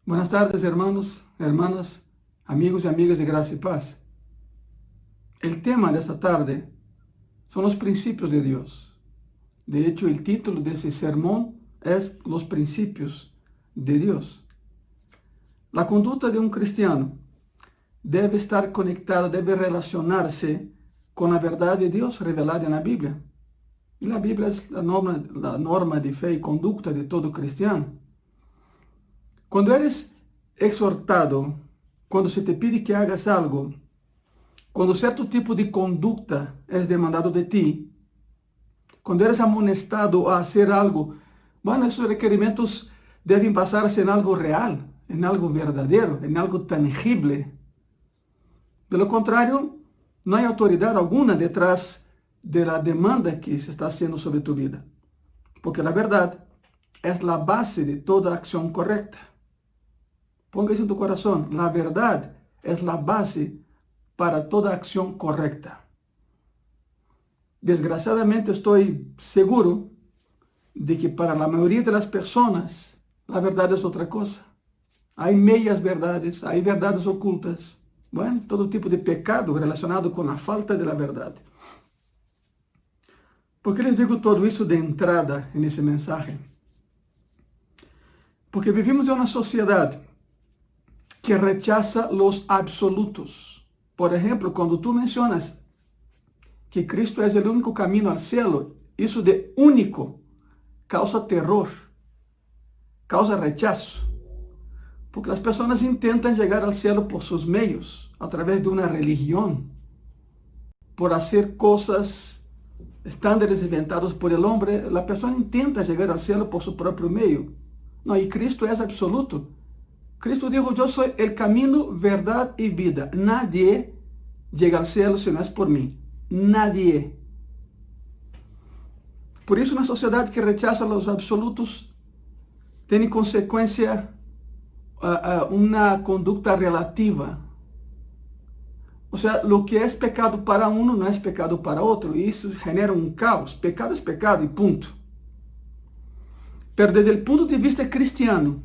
Buenas tardes, hermanos, hermanas, amigos y amigas de Gracia y Paz. El tema de esta tarde son los principios de Dios. De hecho, el título de ese sermón es Los principios de Dios. La conducta de un cristiano debe estar conectada, debe relacionarse con la verdad de Dios revelada en la Biblia. Y la Biblia es la norma de fe y conducta de todo cristiano. Cuando eres exhortado, cuando se te pide que hagas algo, cuando cierto tipo de conducta es demandado de ti, cuando eres amonestado a hacer algo, bueno, esos requerimientos deben basarse en algo real, en algo verdadero, en algo tangible. De lo contrario, no hay autoridad alguna detrás de la demanda que se está haciendo sobre tu vida. Porque la verdad es la base de toda acción correcta. Ponga eso en tu corazón. La verdad es la base para toda acción correcta. Desgraciadamente estoy seguro de que para la mayoría de las personas la verdad es otra cosa. Hay medias verdades, hay verdades ocultas. Bueno, todo tipo de pecado relacionado con la falta de la verdad. ¿Por qué les digo todo eso de entrada en ese mensaje? Porque vivimos en una sociedad que rechaza los absolutos. Por ejemplo, cuando tú mencionas que Cristo es el único camino al cielo, eso de único causa terror, causa rechazo. Porque las personas intentan llegar al cielo por sus medios, a través de una religión, por hacer cosas, estándares inventados por el hombre. La persona intenta llegar al cielo por su propio medio. No, y Cristo es absoluto. Cristo dijo, yo soy el camino, verdad y vida. Nadie llega al cielo si no es por mí. Nadie. Por eso una sociedad que rechaza los absolutos tiene consecuencia una conducta relativa. O sea, lo que es pecado para uno no es pecado para otro. Y eso genera un caos. Pecado es pecado y punto. Pero desde el punto de vista cristiano,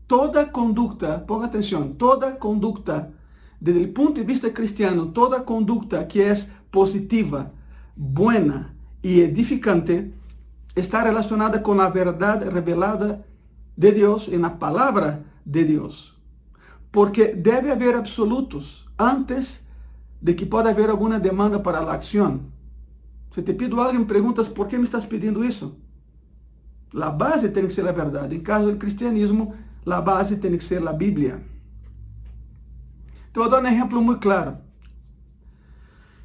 toda conducta, ponga atención, toda conducta, desde el punto de vista cristiano, toda conducta que es positiva, buena y edificante, está relacionada con la verdad revelada de Dios en la palabra de Dios. Porque debe haber absolutos antes de que pueda haber alguna demanda para la acción. Si te pido algo y me preguntas, ¿por qué me estás pidiendo eso? La base tiene que ser la verdad. En caso del cristianismo, la base tiene que ser la Biblia. Te voy a dar un ejemplo muy claro.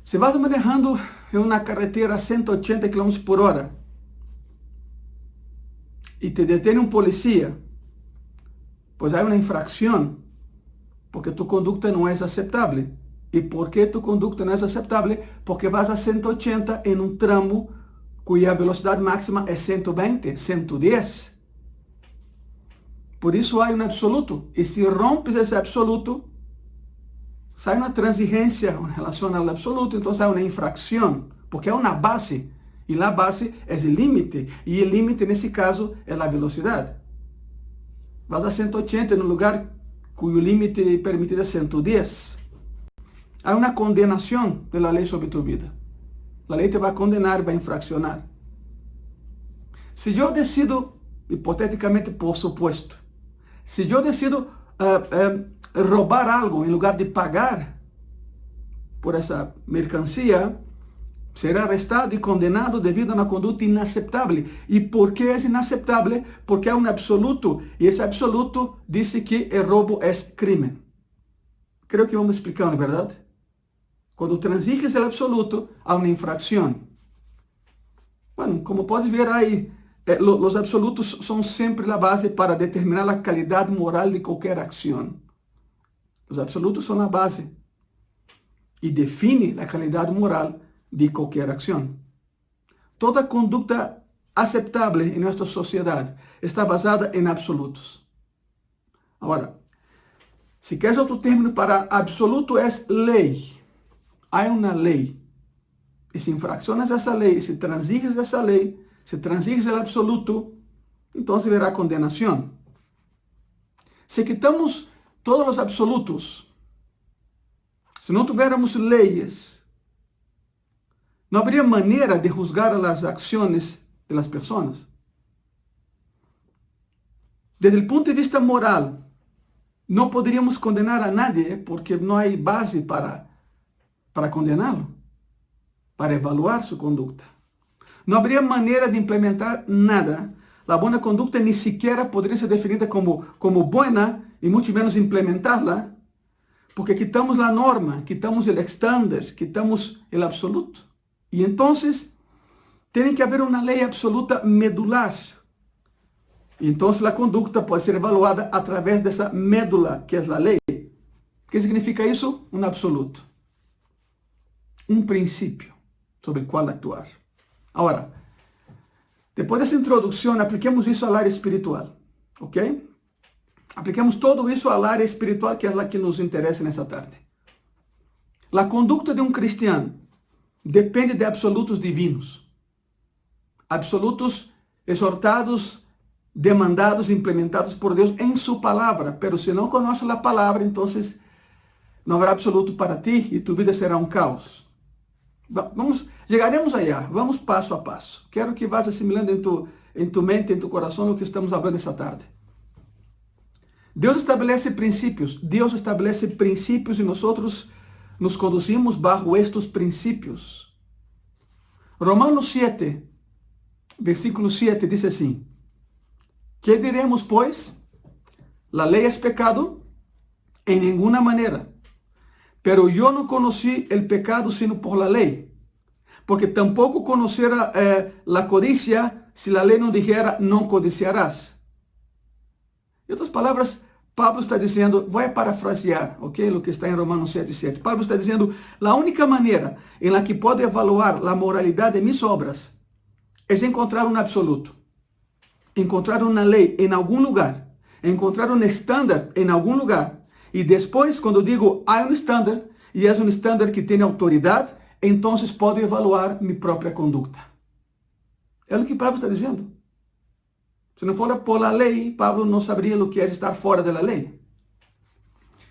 Si vas manejando en una carretera a 180 km por hora y te detiene un policía, pues hay una infracción, porque tu conducta no es aceptable. ¿Y por qué tu conducta no es aceptable? Porque vas a 180 en un tramo cuya velocidad máxima es 120, 110. Por eso hay un absoluto. Y si rompes ese absoluto, si hay una transigencia en relación al absoluto, entonces hay una infracción, porque hay una base. Y la base es el límite. Y el límite en ese caso es la velocidad. Vas a 180 en un lugar cuyo límite permitido es 110. Hay una condenación de la ley sobre tu vida. La ley te va a condenar, va a infraccionar. Si yo decido, hipotéticamente por supuesto, si yo decido robar algo en lugar de pagar por esa mercancía, será arrestado y condenado debido a una conducta inaceptable. ¿Y por qué es inaceptable? Porque hay un absoluto, y ese absoluto dice que el robo es crimen. Creo que vamos explicando, ¿verdad? Cuando transiges el absoluto, hay una infracción. Bueno, como puedes ver ahí, los absolutos son siempre la base para determinar la calidad moral de cualquier acción. Los absolutos son la base y define la calidad moral de cualquier acción. Toda conducta aceptable en nuestra sociedad está basada en absolutos. Ahora, si quieres otro término para absoluto es ley. Hay una ley. Y si infraccionas esa ley, si transiges esa ley, si transiges el absoluto, entonces verá condenación. Si quitamos todos los absolutos, si no tuviéramos leyes, no habría manera de juzgar las acciones de las personas. Desde el punto de vista moral, no podríamos condenar a nadie porque no hay base para condenarlo, para evaluar su conducta. No habría manera de implementar nada. La buena conducta ni siquiera podría ser definida como buena y mucho menos implementarla, porque quitamos la norma, quitamos el estándar, quitamos el absoluto. Y entonces tiene que haber una ley absoluta medular. Y entonces la conducta puede ser evaluada a través de esa médula que es la ley. ¿Qué significa eso? Un absoluto. Un principio sobre el cual actuar. Ahora, después de esa introducción, apliquemos eso al área espiritual. ¿Ok? Apliquemos todo eso al área espiritual, que es la que nos interesa en esta tarde. La conducta de un cristiano depende de absolutos divinos. Absolutos exhortados, demandados, implementados por Dios en su palabra. Pero si no conoces la palabra, entonces no habrá absoluto para ti y tu vida será un caos. Llegaremos allá, vamos paso a paso. Quero que vás assimilando en tu mente, en tu corazón, lo que estamos hablando esta tarde. Deus estabelece princípios e nosotros nos conducimos bajo estos princípios. Romanos 7, versículo 7 dice así: ¿Qué diremos, pues? ¿La ley es pecado? En ninguna manera. Pero yo no conocí el pecado sino por la ley, porque tampoco conociera la codicia si la ley no dijera no codiciarás. En otras palabras, Pablo está diciendo, voy a parafrasear, ¿ok? Lo que está en Romanos 7:7. Pablo está diciendo, la única manera en la que puedo evaluar la moralidad de mis obras es encontrar un absoluto, encontrar una ley en algún lugar, encontrar un estándar en algún lugar. Y después, cuando digo hay un estándar, y es un estándar que tiene autoridad, entonces puedo evaluar mi propia conducta. Es lo que Pablo está diciendo. Si no fuera por la ley, Pablo no sabría lo que es estar fuera de la ley.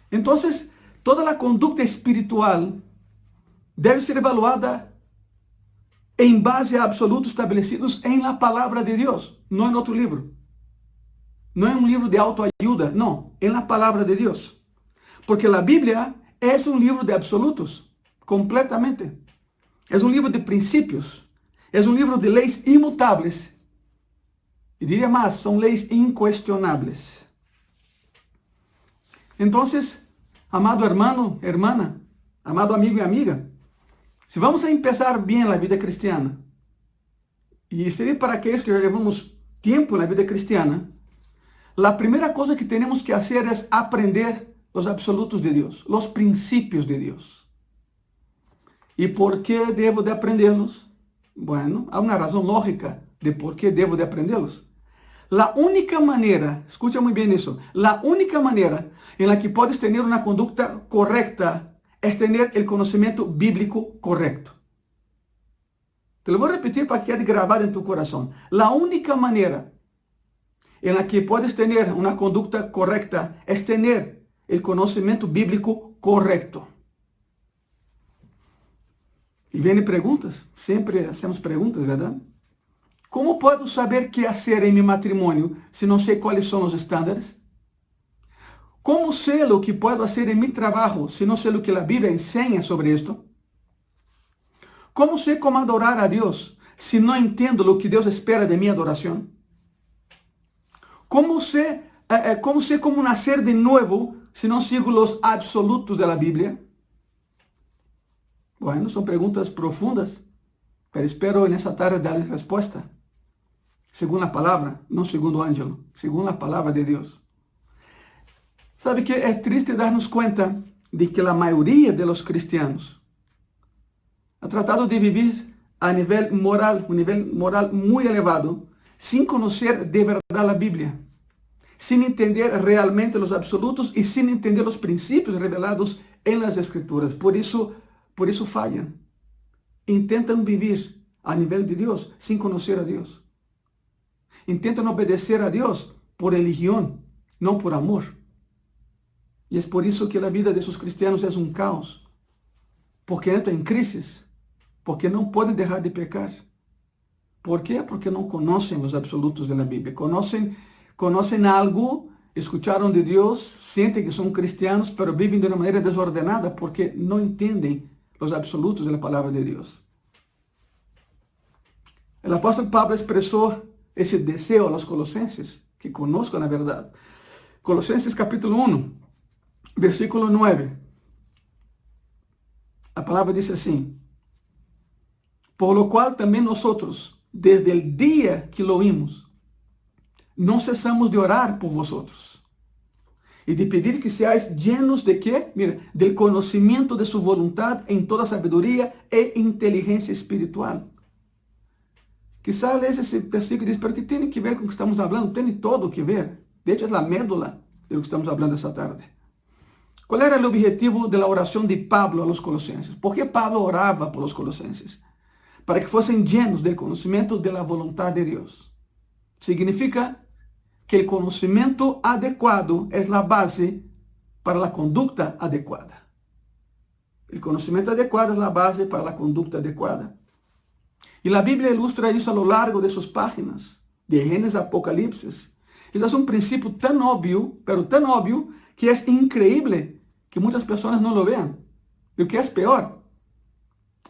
Entonces, toda la conducta espiritual debe ser evaluada en base a absolutos establecidos en la palabra de Dios, no en otro libro. No en un libro de autoayuda, no, en la palabra de Dios. Porque la Biblia es un libro de absolutos, completamente. Es un libro de principios. Es un libro de leyes inmutables. Y diría más, son leyes incuestionables. Entonces, amado hermano, hermana, amado amigo y amiga, si vamos a empezar bien la vida cristiana, y sería para aquellos que llevamos tiempo en la vida cristiana, la primera cosa que tenemos que hacer es aprender los absolutos de Dios, los principios de Dios. ¿Y por qué debo de aprenderlos? Bueno, hay una razón lógica de por qué debo de aprenderlos. La única manera, escucha muy bien eso, la única manera en la que puedes tener una conducta correcta es tener el conocimiento bíblico correcto. Te lo voy a repetir para que quede grabado en tu corazón. La única manera en la que puedes tener una conducta correcta es tener el conocimiento bíblico correcto. Y vienen preguntas, siempre hacemos preguntas, ¿verdad? ¿Cómo puedo saber qué hacer en mi matrimonio si no sé cuáles son los estándares? ¿Cómo sé lo que puedo hacer en mi trabajo si no sé lo que la Biblia enseña sobre esto? ¿Cómo sé cómo adorar a Dios si no entiendo lo que Dios espera de mi adoración? ¿Cómo sé cómo nacer de nuevo si no sigo los absolutos de la Biblia? Bueno, son preguntas profundas, pero espero en esta tarde darles respuesta. Según la palabra, no segundo Ángelo, según la palabra de Dios. ¿Sabe qué? Es triste darnos cuenta de que la mayoría de los cristianos ha tratado de vivir a nivel moral, un nivel moral muy elevado, sin conocer de verdad la Biblia, sin entender realmente los absolutos y sin entender los principios revelados en las Escrituras. Por eso fallan. Intentan vivir a nivel de Dios sin conocer a Dios. Intentan obedecer a Dios por religión, no por amor. Y es por eso que la vida de esos cristianos es un caos. Porque entran en crisis. Porque no pueden dejar de pecar. ¿Por qué? Porque no conocen los absolutos de la Biblia. Conocen algo, escucharon de Dios, sienten que son cristianos, pero viven de una manera desordenada porque no entienden los absolutos de la palabra de Dios. El apóstol Pablo expresó ese deseo a los colosenses, que conozcan la verdad. Colosenses capítulo 1, versículo 9. La palabra dice así: por lo cual también nosotros, desde el día que lo oímos, no cesamos de orar por vosotros y de pedir que seáis llenos de ¿qué? Mira, del conocimiento de su voluntad en toda sabiduría e inteligencia espiritual. Quizá lees esse versículo e diz, pero que tem que ver com o que estamos falando? Tem todo que ver. De hecho, é a médula de lo que estamos falando essa tarde. Qual era o objetivo da oração de Pablo a los colossenses? ¿Por que Pablo orava por los colossenses? Para que fossem llenos del conhecimento de la voluntad de Deus. Significa que o conhecimento adequado é a base para a conduta adequada. O conhecimento adequado é a base para a conduta adequada. E a Bíblia ilustra isso a lo largo de suas páginas, de Gênesis a Apocalipse. Esse é um princípio tão óbvio, pero tão óbvio, que é increíble que muitas pessoas não lo vean. E o que é pior,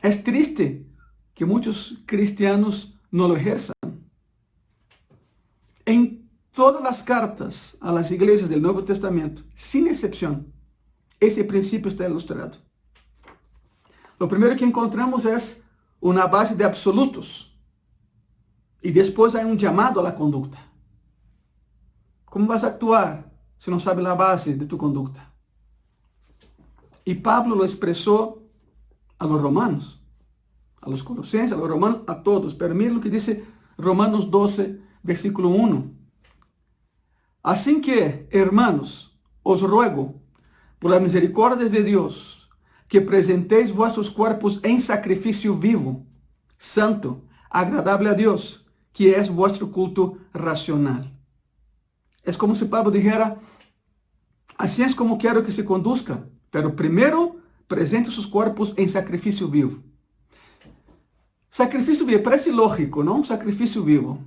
é triste que muitos cristianos não lo ejerzan. Em todas as cartas a las igrejas do Novo Testamento, sem exceção, esse princípio está ilustrado. O primeiro que encontramos é uma base de absolutos. E depois há chamado à conduta. Como vas a actuar se não sabe a base de tu conduta? E Pablo lo expressou a los romanos, a los colossenses, a los romanos, a todos. Pero mira o que diz Romanos 12, versículo 1. Assim que, hermanos, os ruego, por las misericordias de Dios, que presentéis vossos corpos em sacrifício vivo, santo, agradável a Deus, que é vosso culto racional. É como se Pablo dijera, assim é como quero que se conduzca, pero primeiro presente seus corpos em sacrifício vivo. Sacrifício vivo, parece lógico, não? Sacrifício vivo.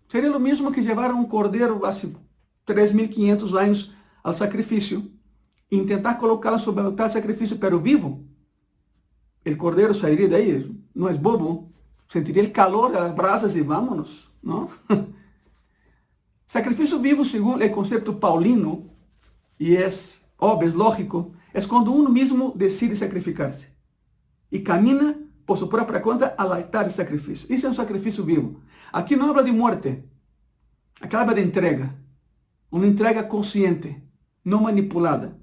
Seria o mesmo que levar um cordeiro há 3.500 anos ao sacrifício e tentar colocá-lo sobre o altar de sacrifício, pero vivo. O cordeiro sairia daí, não é bobo, sentiria o calor das brasas e vámonos, não? Sacrifício vivo, segundo o conceito paulino, e é óbvio, é lógico, é quando uno mesmo decide sacrificar-se e camina por sua própria conta ao altar de sacrifício. Isso é um sacrifício vivo. Aqui não habla de morte, aqui habla de entrega, uma entrega consciente, não manipulada.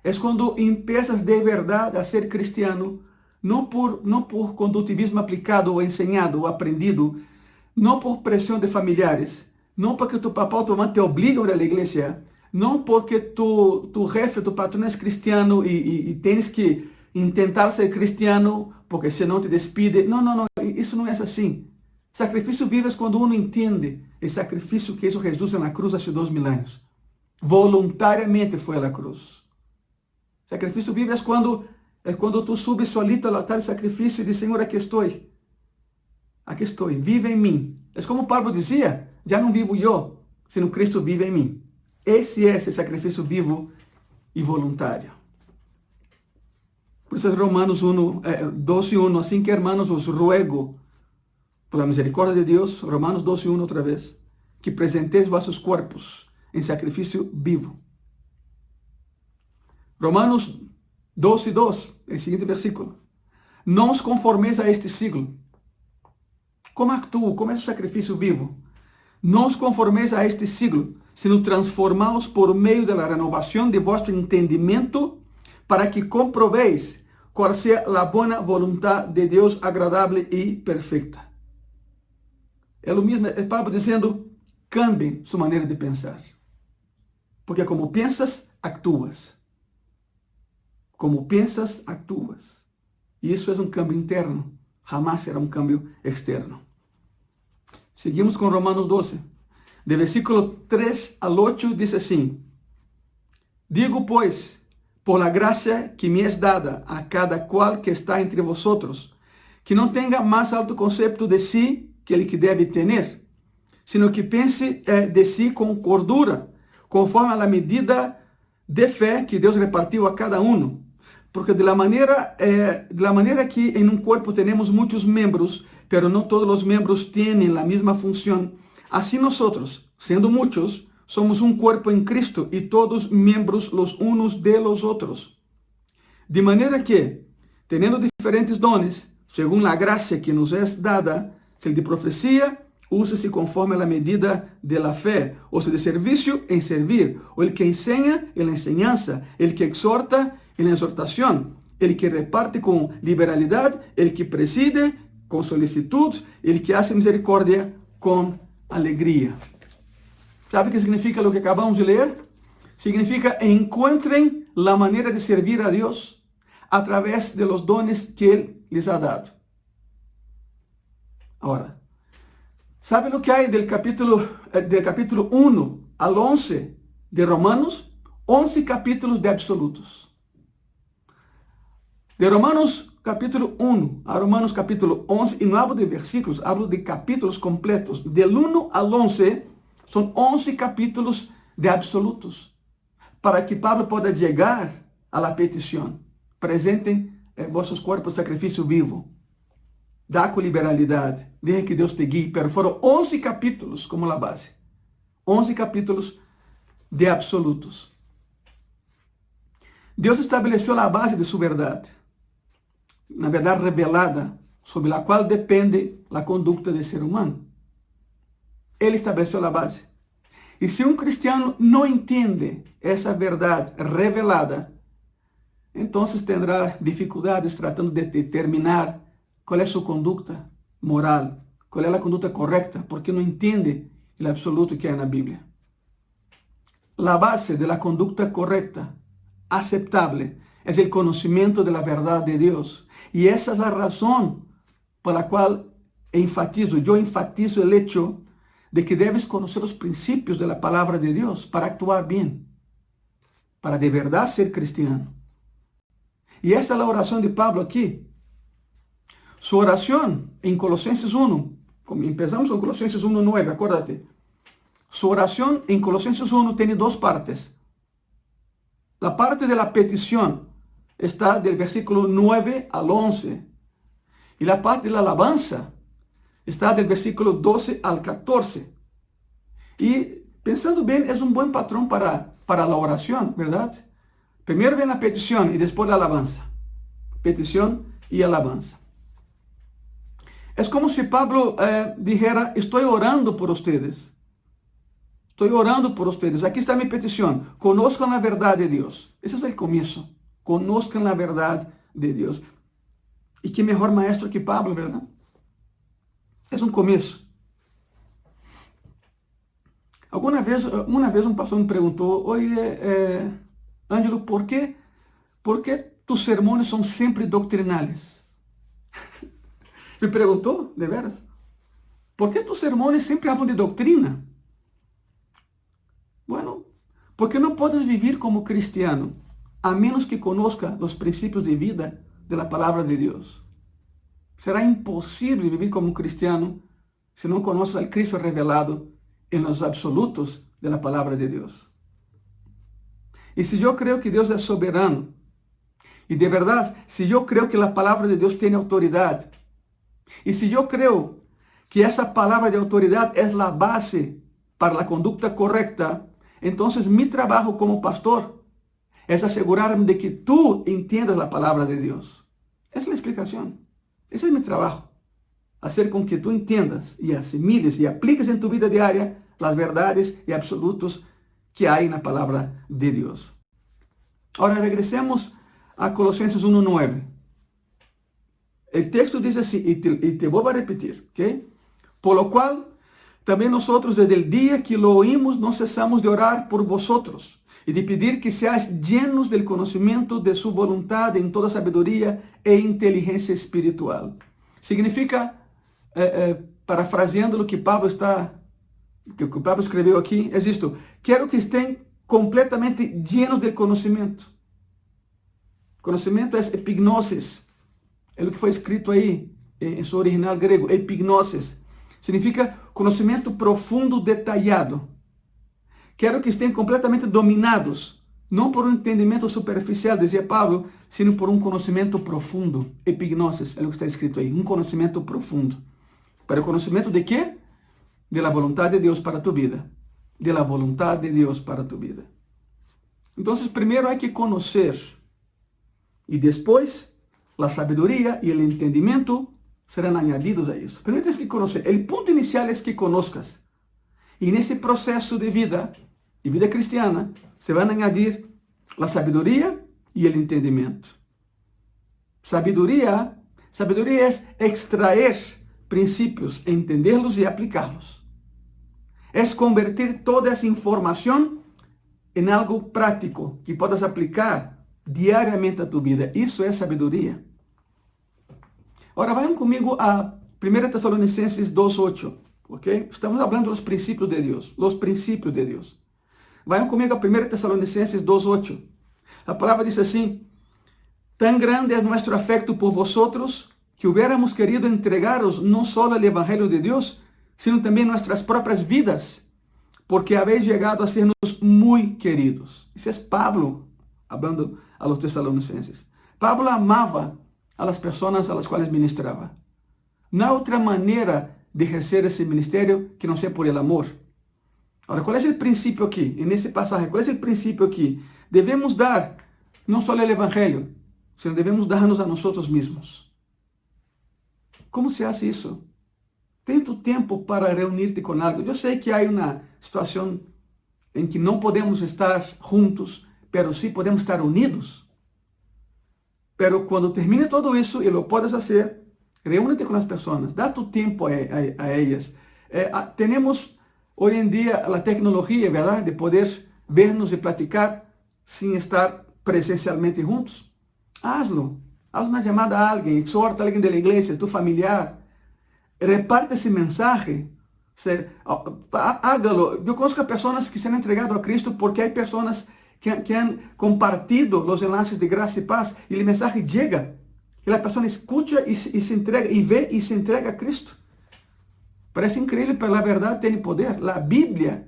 É quando empiezas de verdade a ser cristiano, não por condutivismo aplicado ou ensinado ou aprendido, não por pressão de familiares, não porque tu papá ou tu mamá te obligam a ir à igreja, não porque tu jefe, tu patrão é cristiano e tens que tentar ser cristiano porque senão te despide. Não, isso não é assim. Sacrifício vivo é quando uno entende o sacrifício que hizo Jesus na cruz há 2000 anos. Voluntariamente foi à cruz. Sacrifício vivo é quando tu subes solito ao altar de sacrifício e diz, Senhor, aqui estou, vive em mim. É como Pablo dizia, já não vivo eu, sino Cristo vive em mim. Esse é esse sacrifício vivo e voluntário. Por isso é Romanos 12:1, assim que, hermanos, os ruego, por la misericordia de Deus, Romanos 12:1 outra vez, que presenteis vossos corpos em sacrifício vivo. Romanos 12:2, el seguinte versículo. Não os conformeis a este siglo. Como actuo? Como é o sacrifício vivo? Não os conformeis a este siglo, sino transformaos por meio da renovação de vosso entendimento, para que comproveis qual seja a boa vontade de Deus, agradável e perfeita. É o mesmo, é Pablo dizendo, cambiem sua maneira de pensar. Porque como pensas, actuas. Como pensas, actuas. E isso é um câmbio interno. Jamás será um câmbio externo. Seguimos com Romanos 12. De versículo 3 al 8 diz assim: Digo, pues, por la gracia que me es dada a cada cual que está entre vosotros, que no tenga más alto concepto de sí que el que debe tener, sino que pense de sí con cordura, conforme a la medida de fe que Deus repartiu a cada uno. Porque de la manera que en un cuerpo tenemos muchos miembros, pero no todos los miembros tienen la misma función, así nosotros, siendo muchos, somos un cuerpo en Cristo y todos miembros los unos de los otros. De manera que, teniendo diferentes dones, según la gracia que nos es dada, si el de profecía, úsese conforme a la medida de la fe, o si de servicio, en servir, o el que enseña, en la enseñanza, el que exhorta, en la exhortación, el que reparte con liberalidad, el que preside con solicitud, el que hace misericordia con alegría. ¿Sabe qué significa lo que acabamos de leer? Significa encuentren la manera de servir a Dios a través de los dones que Él les ha dado. Ahora, ¿sabe lo que hay del capítulo 1 al 11 de Romanos? 11 capítulos de absolutos. De Romanos capítulo 1 a Romanos capítulo 11, y no hablo de versículos, hablo de capítulos completos. Del 1 al 11 son 11 capítulos de absolutos, para que Pablo pueda llegar a la petición. Presenten vuestros cuerpos sacrificio vivo. Dá com liberalidade. Deja que Deus te guie. Pero foram 11 capítulos como a base. 11 capítulos de absolutos. Deus estabeleceu a base de sua verdade. Na verdade revelada, sobre a qual depende a conduta do ser humano. Ele estabeleceu a base. E se um cristiano não entende essa verdade revelada, então terá dificuldades tratando de determinar qual é sua conduta moral, qual é a conduta correta, porque não entende o absoluto que há na Bíblia. A base da conduta correta, aceptável, é o conhecimento da verdade de Deus. E essa é a razão pela qual eu enfatizo o hecho de que deves conhecer os princípios da palavra de Deus para actuar bem, para de verdade ser cristiano. E essa é a oração de Pablo aqui. Su oración en Colosenses 1, como empezamos con Colosenses 1:9, acuérdate. Su oración en Colosenses 1 tiene dos partes. La parte de la petición está del versículo 9 al 11. Y la parte de la alabanza está del versículo 12 al 14. Y pensando bien, es un buen patrón para la oración, ¿verdad? Primero viene la petición y después la alabanza. Petición y alabanza. Es como si Pablo dijera, estoy orando por ustedes. Estoy orando por ustedes. Aquí está mi petición. Conozcan la verdad de Dios. Ese es el comienzo. Conozcan la verdad de Dios. Y qué mejor maestro que Pablo, ¿verdad? Es un comienzo. Una vez un pastor me preguntó, oye, Ângelo, ¿por qué tus sermones son siempre doctrinales? Me preguntó, de veras, ¿por qué tus sermones siempre hablan de doctrina? Bueno, porque no puedes vivir como cristiano a menos que conozca los principios de vida de la palabra de Dios. Será imposible vivir como un cristiano si no conoces al Cristo revelado en los absolutos de la palabra de Dios. Y si yo creo que Dios es soberano, y de verdad, si yo creo que la palabra de Dios tiene autoridad, y si yo creo que esa palabra de autoridad es la base para la conducta correcta, entonces mi trabajo como pastor es asegurarme de que tú entiendas la palabra de Dios. Esa es la explicación. Ese es mi trabajo. Hacer con que tú entiendas y asimiles y apliques en tu vida diaria las verdades y absolutos que hay en la palabra de Dios. Ahora regresemos a Colosenses 1:9. El texto dice así, y te voy a repetir, ¿ok? Por lo cual, también nosotros desde el día que lo oímos no cesamos de orar por vosotros y de pedir que seáis llenos del conocimiento de su voluntad en toda sabiduría e inteligencia espiritual. Significa, parafraseando lo que Pablo escribió aquí, es esto: quiero que estén completamente llenos del conhecimento. Conhecimento é epignosis, é o que foi escrito aí em seu original grego, epignosis. Significa conhecimento profundo, detalhado. Quero que estejam completamente dominados, não por um entendimento superficial, dizia Paulo, sino por um conhecimento profundo. Epignosis, é o que está escrito aí, um conhecimento profundo. Para o conhecimento de quê? De la voluntad de Deus para tu vida. De la voluntad de Deus para tu vida. Então, primeiro há que conhecer. E depois, a sabedoria e o entendimento serão añadidos a isso. Primeiro tens que conhecer. O ponto inicial é que conozcas. E nesse processo de vida cristiana, se vão añadir a sabedoria e o entendimento. Sabedoria é extrair princípios, entendê-los e aplicá-los. É convertir toda essa informação em algo prático que podas aplicar diariamente a tu vida. Isso é sabedoria. Agora, vayam comigo a 1 Tessalonicenses 2:8, ok? Estamos falando dos princípios de Deus, os princípios de Deus. Vayam comigo a 1 Tessalonicenses 2:8. A palavra diz assim: Tan grande é nosso afecto por vosotros, que hubiéramos querido entregaros no solo el Evangelio de Dios, sino también nuestras propias vidas, porque habéis llegado a sernos muy queridos. Esse é Pablo, hablando a los tesalonicenses. Pablo amava a las personas a las cuales ministrava. Não há outra maneira de exercer esse ministério que não seja por el amor. Agora, qual é o princípio aqui? Nesse passagem, qual é o princípio aqui? Devemos dar não só o Evangelho, sino devemos dar-nos a nós mesmos. Como se faz isso? Tem tu tempo para reunir-te com algo. Eu sei que há uma situação em que não podemos estar juntos, pero sim podemos estar unidos. Pero quando termine todo isso, e lo puedes fazer, reúne-te com as pessoas, dá tu tempo a ellas. Temos hoje em dia a tecnologia, verdade, de poder vernos e platicar sem estar presencialmente juntos. Hazlo. Haz uma chamada a alguém, exorta a alguém da igreja, tu familiar. Reparte esse mensagem. Hágalo. Eu conozco pessoas que se han entregado a Cristo porque há pessoas que han compartido os enlaces de graça e paz e o mensagem chega. E a pessoa escuta e se entrega, e vê e se entrega a Cristo. Parece incrível, mas a verdade tem poder. A Bíblia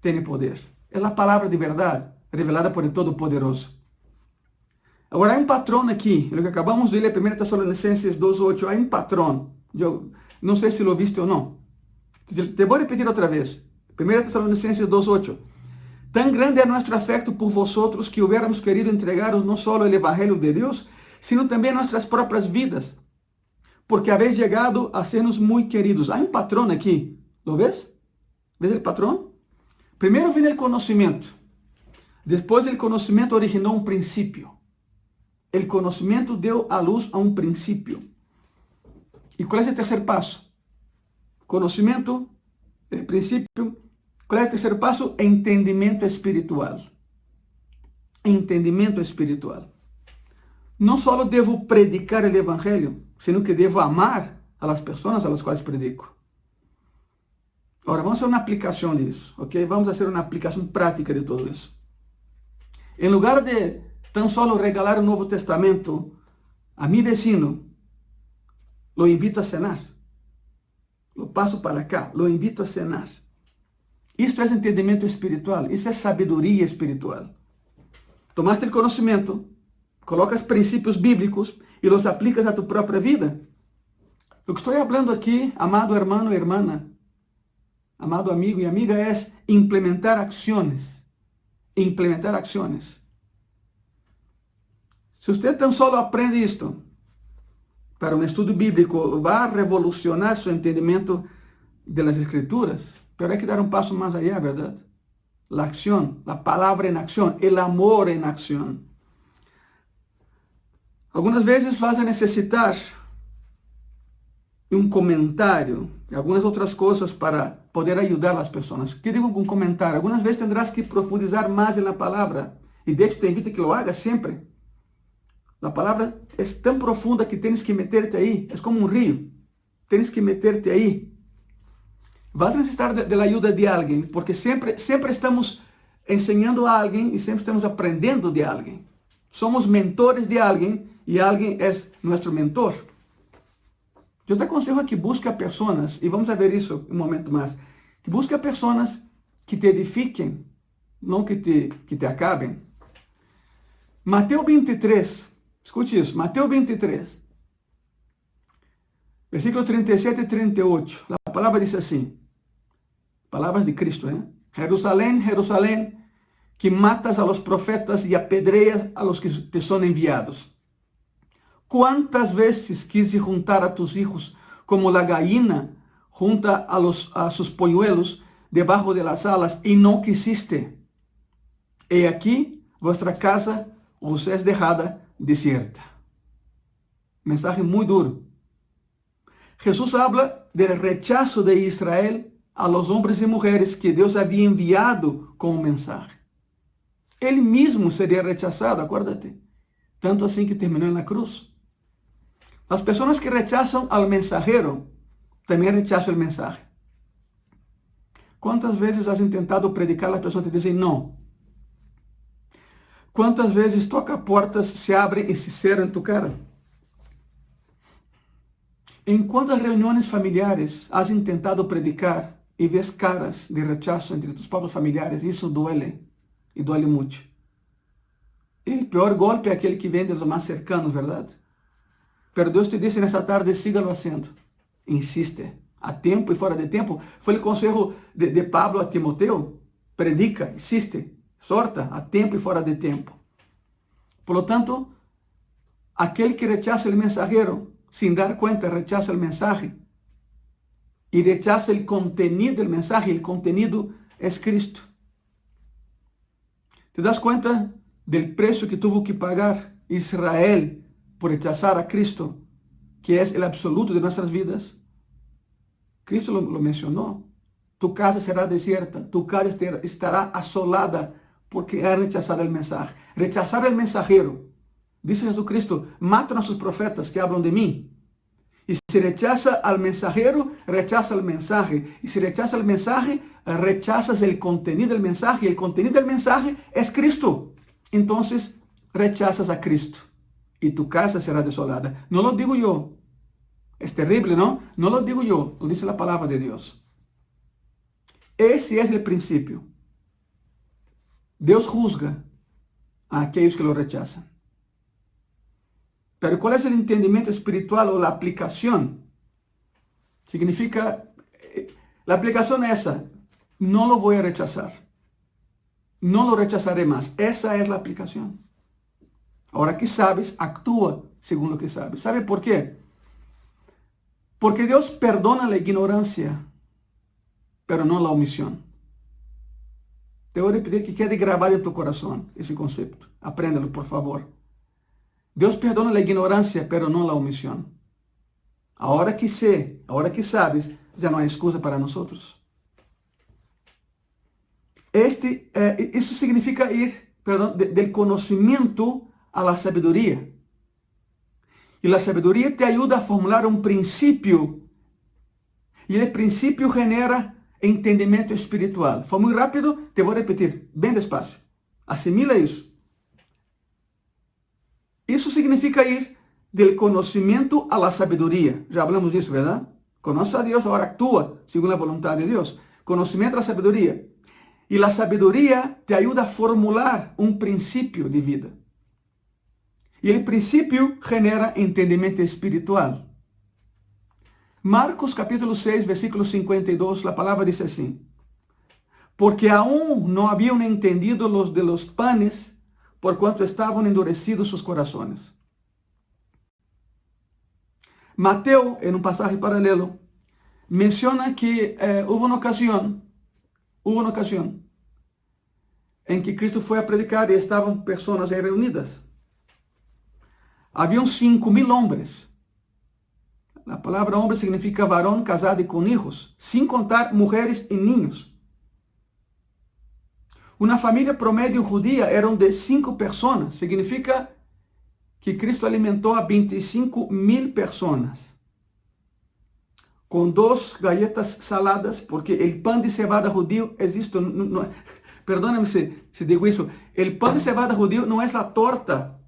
tem poder. É a palavra de verdade, revelada por el Todo-Poderoso. Agora, há um patrão aqui. O que acabamos de ler, 1 Tessalonicenses 2:8. Há um patrão. Eu não sei se lo viste ou não. Te vou repetir outra vez. 1 Tessalonicenses 2:8. Tan grande é nosso afecto por vosotros que hubiéramos querido entregaros não só o Evangelho de Deus, sino também nossas próprias vidas, porque habéis llegado a sernos muito queridos. Há um patrão aqui. Lo ves? ¿Ves o patrão? Primeiro vem o conhecimento. Depois o conhecimento originou um princípio. O conhecimento deu a luz a um princípio. E qual é o terceiro passo? Conhecimento, princípio. Qual é o terceiro passo? Entendimento espiritual. Entendimento espiritual. Não só devo predicar o Evangelho, sino que devo amar a las pessoas a las quais predico. Agora, vamos fazer uma aplicação disso, ok? Vamos fazer uma aplicação prática de tudo isso. Em lugar de tão solo regalar o Novo Testamento a mi vecino, lo invito a cenar. Lo passo para cá, lo invito a cenar. Isto é entendimento espiritual, isso é sabedoria espiritual. Tomaste o conhecimento, colocas princípios bíblicos e los aplicas a tu própria vida. O que estou falando aqui, amado hermano e hermana, amado amigo e amiga, é implementar ações. Implementar ações. Se você tão solo aprende isto para um estudo bíblico, vai revolucionar seu entendimento das Escrituras, pero hay que dar um passo mais allá, verdade? A ação, a palavra em ação, o amor em ação. Algumas vezes vas a necessitar um comentário e algumas outras coisas para poder ajudar as pessoas. O que digo com comentário? Algumas vezes tendrás que profundizar mais na palavra e de hecho te invito a que lo hagas sempre. A palavra é tão profunda que tens que meterte aí. É como um rio. Tens que meterte aí. Vas a necessitar da ajuda de alguém, porque sempre estamos ensinando a alguém e sempre estamos aprendendo de alguém. Somos mentores de alguém e alguém é nosso mentor. Eu te aconselho que busque pessoas, e vamos ver isso um momento mais, que busque pessoas que te edifiquem, não que te acabem. Mateus 23, escute isso, Mateus 23, versículo 37 e 38, a palavra diz assim, palavras de Cristo, Jerusalém, Jerusalém, que matas a los profetas y apedreas a los que te son enviados. ¿Cuántas veces quise juntar a tus hijos como la gallina junta a sus polluelos debajo de las alas y no quisiste? He aquí, vuestra casa os es dejada desierta. Mensaje muy duro. Jesús habla del rechazo de Israel a los hombres y mujeres que Dios había enviado con un mensaje. Ele mesmo seria rechazado, acuérdate. Tanto assim que terminou na cruz. As pessoas que rechazam al mensajero também rechazam o mensaje. Quantas vezes has tentado predicar e as pessoas te dizem não? Quantas vezes toca portas, se abrem e se cerram em tu cara? Em quantas reuniões familiares has tentado predicar e vês caras de rechazo entre tus próprios familiares? Isso duele. E dói muito. E o pior golpe é aquele que vem dos mais cercanos, verdade? Pero Deus te disse nessa tarde, sígalo haciendo. Insiste. A tempo e fora de tempo. Foi o conselho de Pablo a Timoteo. Predica, insiste, exorta, a tempo e fora de tempo. Por lo tanto, aquele que rechaza o mensajero, sem dar conta, rechaza o mensaje. E rechaza o contenido do mensaje. O contenido é Cristo. ¿Te das cuenta del precio que tuvo que pagar Israel por rechazar a Cristo, que es el absoluto de nuestras vidas? Cristo lo mencionó. Tu casa será desierta, tu casa estará asolada porque ha rechazado el mensaje. Rechazar el mensajero. Dice Jesucristo, matan a sus profetas que hablan de mí. Y si rechaza al mensajero, rechaza el mensaje. Y si rechaza el mensaje, rechazas el contenido del mensaje. Y el contenido del mensaje es Cristo. Entonces, rechazas a Cristo. Y tu casa será desolada. No lo digo yo. Es terrible, ¿no? No lo digo yo. Lo dice la palabra de Dios. Ese es el principio. Dios juzga a aquellos que lo rechazan. Pero ¿cuál es el entendimiento espiritual o la aplicación? Significa, la aplicación es esa, no lo voy a rechazar. No lo rechazaré más. Esa es la aplicación. Ahora que sabes, actúa según lo que sabes. ¿Sabe por qué? Porque Dios perdona la ignorancia, pero no la omisión. Te voy a pedir que quede grabado en tu corazón ese concepto. Apréndelo, por favor. Dios perdona la ignorancia, pero no la omisión. Ahora que sé, ahora que sabes, ya no hay excusa para nosotros. Eso significa ir, del conocimiento a la sabiduría. Y la sabiduría te ayuda a formular un principio. Y el principio genera entendimiento espiritual. Fue muy rápido, te voy a repetir, bien despacio. Asimila eso. Isso significa ir del conhecimento a la sabedoria. Já hablamos disso, ¿verdad? Conoce a Deus, agora actúa segundo a vontade de Deus. Conhecimento a la sabedoria. E a sabedoria te ajuda a formular um princípio de vida. E o princípio genera entendimento espiritual. Marcos capítulo 6, versículo 52, a palavra diz assim: porque aún não haviam entendido los de los panes, por cuanto estaban endurecidos sus corazones. Mateo, en un pasaje paralelo, menciona que hubo una ocasión en que Cristo fue a predicar y estaban personas ahí reunidas. Habían 5,000 hombres. La palabra hombre significa varón casado y con hijos, sin contar mujeres y niños. Uma família promédio judía eram de 5 pessoas. Significa que Cristo alimentou a 25,000 pessoas. Com 2 galletas saladas, porque o pão de cevada judío existe, perdóname si digo eso, el pan de cebada judío no es la torta,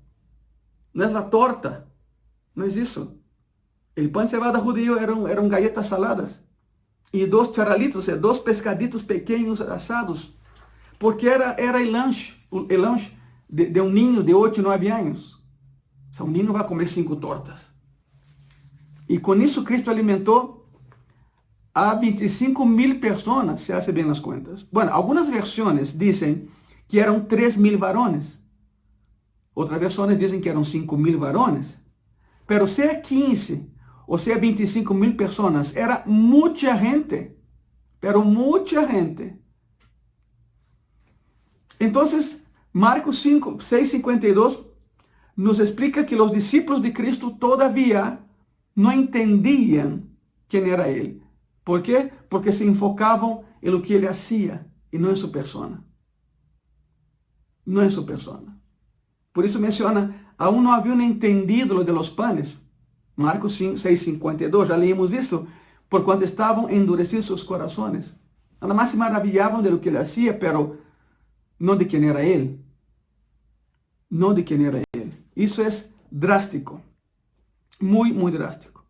no es la torta, no es eso. El pan de cebada judío eran galletas saladas y dos charalitos, o sea, dos pescaditos pequeños asados, porque era el lunch de un niño de 8, 9 años. O sea, un niño va a comer 5 tortas. Y con eso Cristo alimentó a 25,000 personas, se hace bien las cuentas. Bueno, algunas versiones dicen que eran 3,000 varones. Otras versiones dicen que eran 5,000 varones. Pero sea 15 o sea 25,000 personas, era mucha gente. Pero mucha gente. Entonces, Marcos 6:52 nos explica que los discípulos de Cristo todavía no entendían quién era Él. ¿Por qué? Porque se enfocaban en lo que Él hacía y no en su persona. No en su persona. Por eso menciona, aún no habían entendido lo de los panes. Marcos 6:52, ya leímos esto, por cuanto estaban endurecidos sus corazones. Nada más se maravillaban de lo que Él hacía, pero no de quién era Él. No de quién era Él. Eso es drástico. Muy, muy drástico.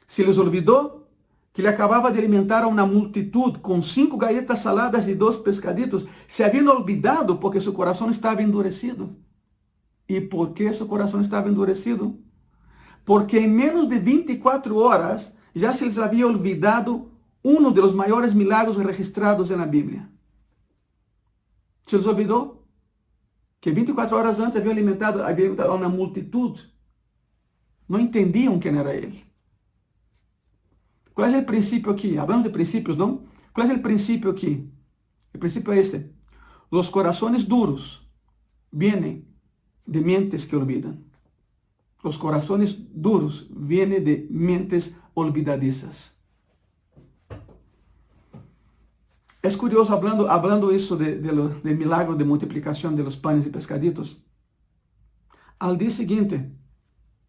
Se les olvidó que Ele acababa de alimentar a una multitud con 5 galletas saladas y 2 pescaditos. Se habían olvidado porque su corazón estaba endurecido. ¿Y por qué su corazón estaba endurecido? Porque en menos de 24 horas ya se les había olvidado uno de los mayores milagros registrados en la Biblia. Se les olvidó que 24 horas antes había alimentado a una multitud. No entendían quién era Él. ¿Cuál es el principio aquí? Hablamos de principios, ¿no? ¿Cuál es el principio aquí? El principio es este. Los corazones duros vienen de mentes que olvidan. Los corazones duros vienen de mentes olvidadizas. Es curioso, hablando eso del milagro de multiplicación de los panes y pescaditos. Al día siguiente,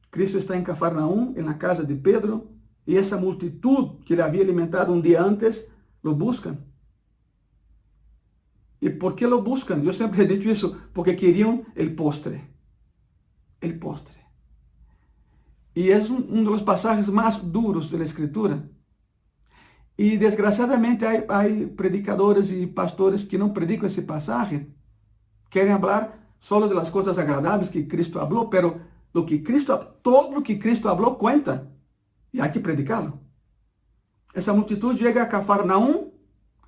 Cristo está en Cafarnaúm, en la casa de Pedro, y esa multitud que le había alimentado un día antes, lo buscan. ¿Y por qué lo buscan? Yo siempre he dicho eso, porque querían el postre. El postre. Y es uno de los pasajes más duros de la Escritura. Y desgraciadamente hay predicadores y pastores que no predican ese pasaje. Quieren hablar solo de las cosas agradables que Cristo habló, pero todo lo que Cristo habló cuenta. Y hay que predicarlo. Esa multitud llega a Cafarnaúm,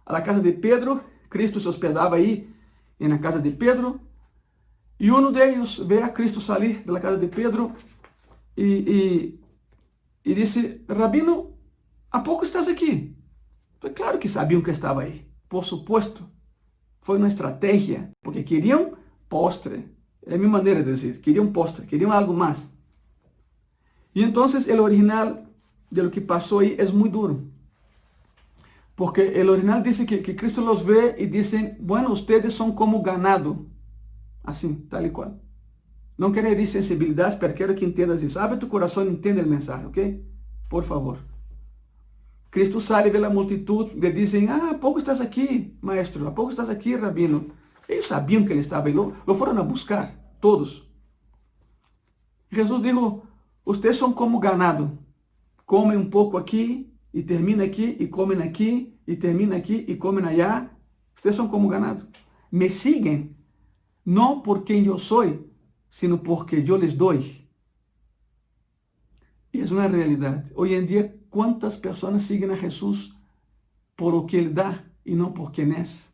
a la casa de Pedro. Cristo se hospedaba ahí en la casa de Pedro. Y uno de ellos ve a Cristo salir de la casa de Pedro y dice, Rabino, ¿a poco estás aquí? Pues claro que sabían que estaba ahí. Por supuesto. Fue una estrategia. Porque querían postre. Es mi manera de decir. Querían postre. Querían algo más. Y entonces el original de lo que pasó ahí es muy duro. Porque el original dice que Cristo los ve y dice, bueno, ustedes son como ganado. Así, tal y cual. No quiero herir sensibilidades, pero quiero que entiendas eso. Abre tu corazón y entiende el mensaje, ¿ok? Por favor. Cristo sale de la multitud, le dicen, ¿a poco estás aquí, maestro? ¿A poco estás aquí, rabino? Ellos sabían que él estaba ahí, lo fueron a buscar, todos. Jesús dijo, ustedes son como ganado. Comen un poco aquí y termina aquí y comen aquí y termina aquí y comen allá. Ustedes son como ganado. Me siguen, no por quien yo soy, sino porque yo les doy. Y es una realidad. Hoy en día, ¿cuántas personas siguen a Jesús por lo que Él da y no por quién es?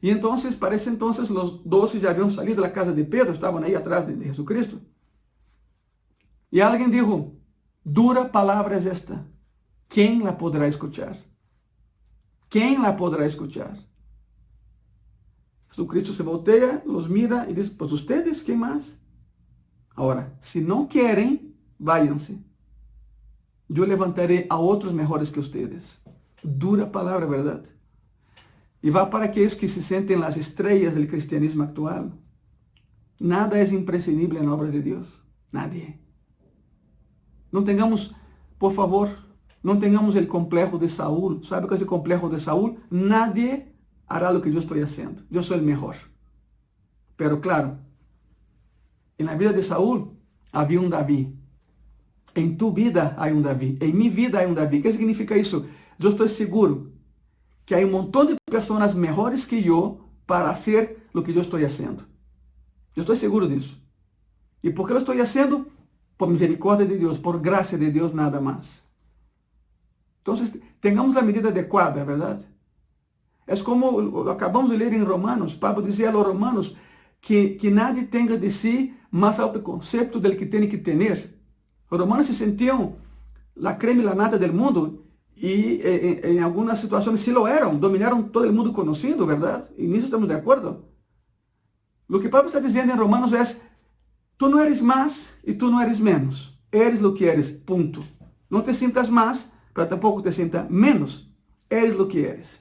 Y entonces, para ese entonces, los 12 ya habían salido de la casa de Pedro, estaban ahí atrás de Jesucristo. Y alguien dijo, dura palabra es esta. ¿Quién la podrá escuchar? ¿Quién la podrá escuchar? Jesucristo se voltea, los mira y dice, pues ustedes, ¿qué más? Ahora, si no quieren, váyanse. Yo levantaré a otros mejores que ustedes. Dura palabra, ¿verdad? Y va para aquellos que se sienten las estrellas del cristianismo actual. Nada es imprescindible en la obra de Dios. Nadie. No tengamos, por favor, no tengamos el complejo de Saúl. ¿Sabe qué es el complejo de Saúl? Nadie hará lo que yo estoy haciendo. Yo soy el mejor. Pero claro, en la vida de Saúl había un David. En tu vida hay un David. En mi vida hay un David. ¿Qué significa eso? Yo estoy seguro que hay un montón de personas mejores que yo para hacer lo que yo estoy haciendo. Yo estoy seguro de eso. ¿Y por qué lo estoy haciendo? Por misericordia de Dios, por gracia de Dios, nada más. Entonces, tengamos la medida adecuada, ¿verdad? Es como lo acabamos de leer en Romanos. Pablo decía a los romanos que nadie tenga de sí más autoconcepto del que tiene que tener. Los romanos se sentían la crema y la nata del mundo y en algunas situaciones sí lo eran, dominaron todo el mundo conocido, ¿verdad? Y en eso estamos de acuerdo. Lo que Pablo está diciendo en Romanos es, tú no eres más y tú no eres menos. Eres lo que eres, punto. No te sientas más, pero tampoco te sientas menos. Eres lo que eres.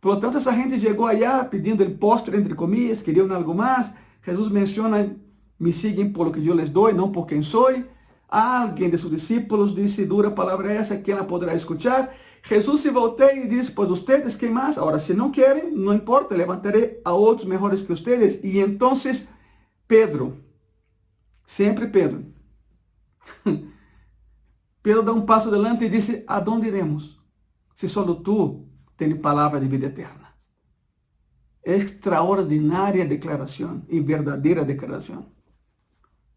Por lo tanto, esa gente llegó allá pidiendo el postre, entre comillas, querían algo más. Jesús menciona, me siguen por lo que yo les doy, no por quien soy. Alguien de sus discípulos dice, dura palabra esa, ¿quién la podrá escuchar? Jesús se voltea y dice, pues ustedes, ¿qué más? Ahora, si no quieren, no importa, levantaré a otros mejores que ustedes. Y entonces, Pedro, siempre Pedro, Pedro da un paso adelante y dice, ¿a dónde iremos? Si solo tú tienes palabra de vida eterna. Extraordinaria declaración y verdadera declaración.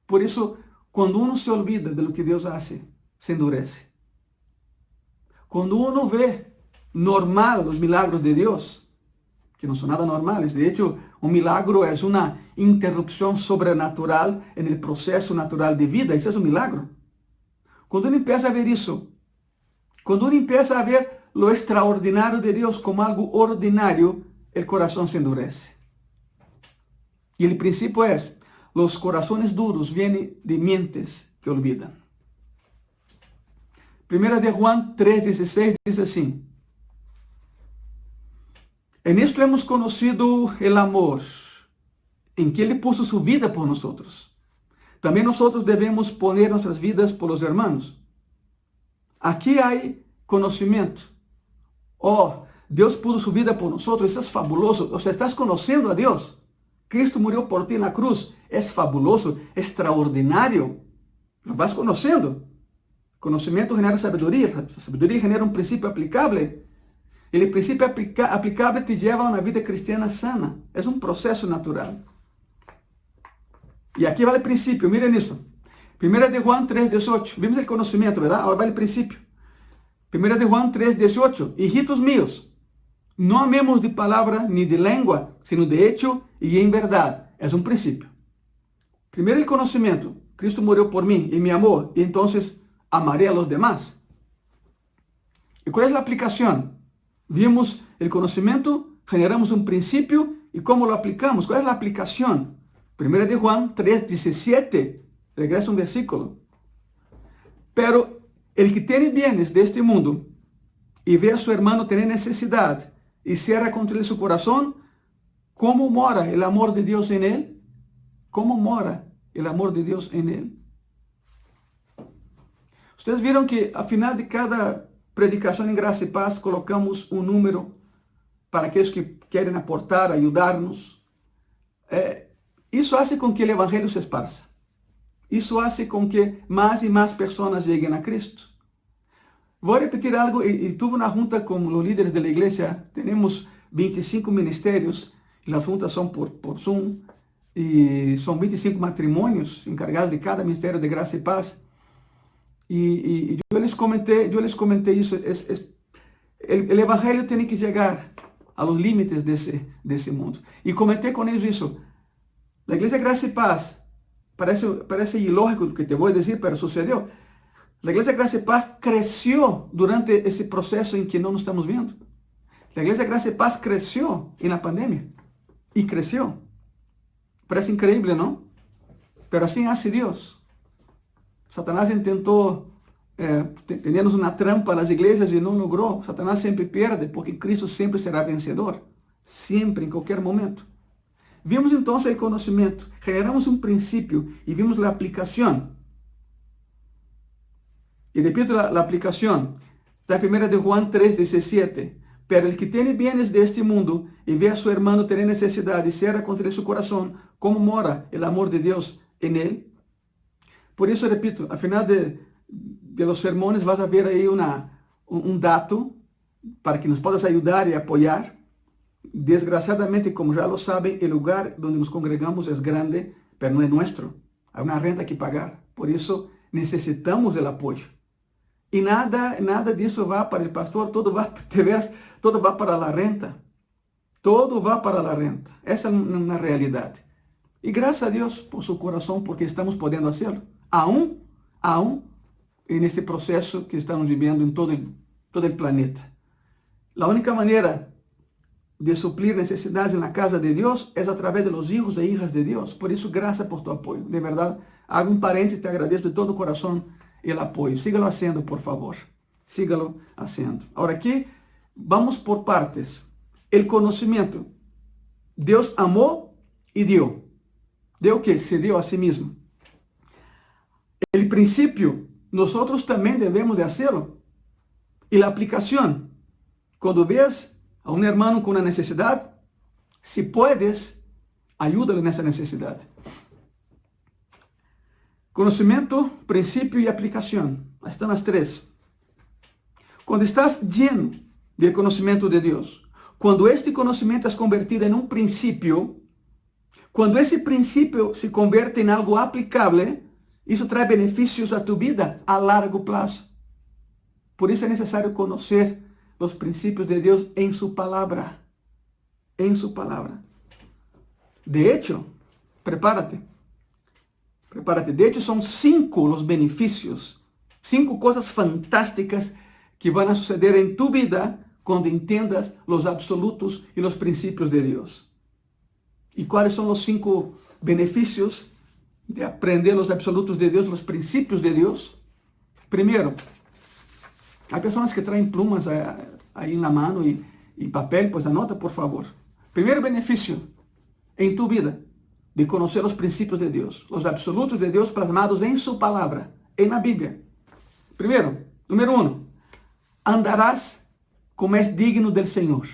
Por eso, cuando uno se olvida de lo que Dios hace, se endurece. Cuando uno ve normal los milagros de Dios, que no son nada normales, de hecho, un milagro es una interrupción sobrenatural en el proceso natural de vida, ese es un milagro. Cuando uno empieza a ver eso, cuando uno empieza a ver lo extraordinario de Dios como algo ordinario, el corazón se endurece. Y el principio es, los corazones duros vienen de mentes que olvidan. Primera de Juan 3:16 dice así, en esto hemos conocido el amor, en que Él puso su vida por nosotros. También nosotros debemos poner nuestras vidas por los hermanos. Aquí hay conocimiento. Oh, Dios puso su vida por nosotros, eso es fabuloso. O sea, estás conociendo a Dios. Cristo murió por ti en la cruz. Es fabuloso, extraordinario. Lo vas conociendo. Conocimiento genera sabiduría. La sabiduría genera un principio aplicable. El principio aplicable te lleva a una vida cristiana sana. Es un proceso natural. Y aquí va el principio, miren eso. Primera de Juan 3:18. Vimos el conocimiento, ¿verdad? Ahora va el principio. Primera de Juan 3:18. Hijitos míos, no amemos de palabra ni de lengua, sino de hecho y en verdad. Es un principio. Primero el conocimiento. Cristo murió por mí y me amó. Y entonces amaré a los demás. ¿Y cuál es la aplicación? Vimos el conocimiento, generamos un principio y cómo lo aplicamos. ¿Cuál es la aplicación? Primera de Juan 3:17. Regresa un versículo. Pero el que tiene bienes de este mundo y ve a su hermano tener necesidad y cierra contra él su corazón, ¿cómo mora el amor de Dios en él? ¿Cómo mora el amor de Dios en él? Ustedes vieron que al final de cada predicación en Gracia y Paz colocamos un número para aquellos que quieren aportar, ayudarnos. Eso hace con que el Evangelio se esparza. Eso hace con que más y más personas lleguen a Cristo. Voy a repetir algo, y tuve una junta con los líderes de la iglesia. Tenemos 25 ministerios, y las juntas son por Zoom, y son 25 matrimonios encargados de cada ministerio de Gracia y Paz. Y yo les comenté eso, el Evangelio tiene que llegar a los límites de ese mundo. Y comenté con ellos eso. La iglesia Gracia y Paz, parece ilógico lo que te voy a decir, pero sucedió. La iglesia Gracia y Paz creció durante ese proceso en que no nos estamos viendo. La iglesia Gracia y Paz creció en la pandemia. Y creció. Parece increíble, ¿no? Pero así hace Dios. Satanás intentó tenernos una trampa a las iglesias y no logró. Satanás siempre pierde porque Cristo siempre será vencedor. Siempre, en cualquier momento. Vimos entonces el conocimiento, generamos un principio y vimos la aplicación. Y repito la aplicación. La primera de Juan 3:17. Pero el que tiene bienes de este mundo y ve a su hermano tener necesidad y cierra contra él su corazón, ¿cómo mora el amor de Dios en él? Por eso repito, al final de los sermones vas a ver ahí un dato para que nos puedas ayudar y apoyar. Desgraciadamente, como ya lo saben, el lugar donde nos congregamos es grande, pero no es nuestro. Hay una renta que pagar. Por eso necesitamos el apoyo. Y nada de eso va para el pastor, todo va, te veas, todo va para la renta. Todo va para la renta. Esa es una realidad. Y gracias a Dios por su corazón, porque estamos pudiendo hacerlo. Aún en este proceso que estamos viviendo en todo el planeta. La única manera de suplir necesidades en la casa de Dios es a través de los hijos e hijas de Dios. Por eso, gracias por tu apoyo. De verdad, hago un paréntesis, te agradezco de todo corazón el apoyo. Sígalo haciendo, por favor. Sígalo haciendo. Ahora aquí vamos por partes. El conocimiento. Dios amó y dio. ¿Dio qué? Se dio a sí mismo. El principio, nosotros también debemos de hacerlo. Y la aplicación. Cuando ves a un hermano con una necesidad, si puedes, ayúdale en esa necesidad. Conocimiento, principio y aplicación. Ahí están las tres. Cuando estás lleno del conocimiento de Dios, cuando este conocimiento es convertido en un principio, cuando ese principio se convierte en algo aplicable, eso trae beneficios a tu vida a largo plazo. Por eso es necesario conocer los principios de Dios en su palabra. En su palabra. De hecho, prepárate. De hecho, son 5 los beneficios, 5 cosas fantásticas que van a suceder en tu vida cuando entiendas los absolutos y los principios de Dios. ¿Y cuáles son los 5 beneficios de aprender los absolutos de Dios, los principios de Dios? Primero, hay personas que traen plumas ahí en la mano y papel, pues anota por favor. Primer beneficio en tu vida de conocer los principios de Dios, los absolutos de Dios plasmados en su palabra, en la Biblia. Primero, número 1, andarás como es digno del Señor.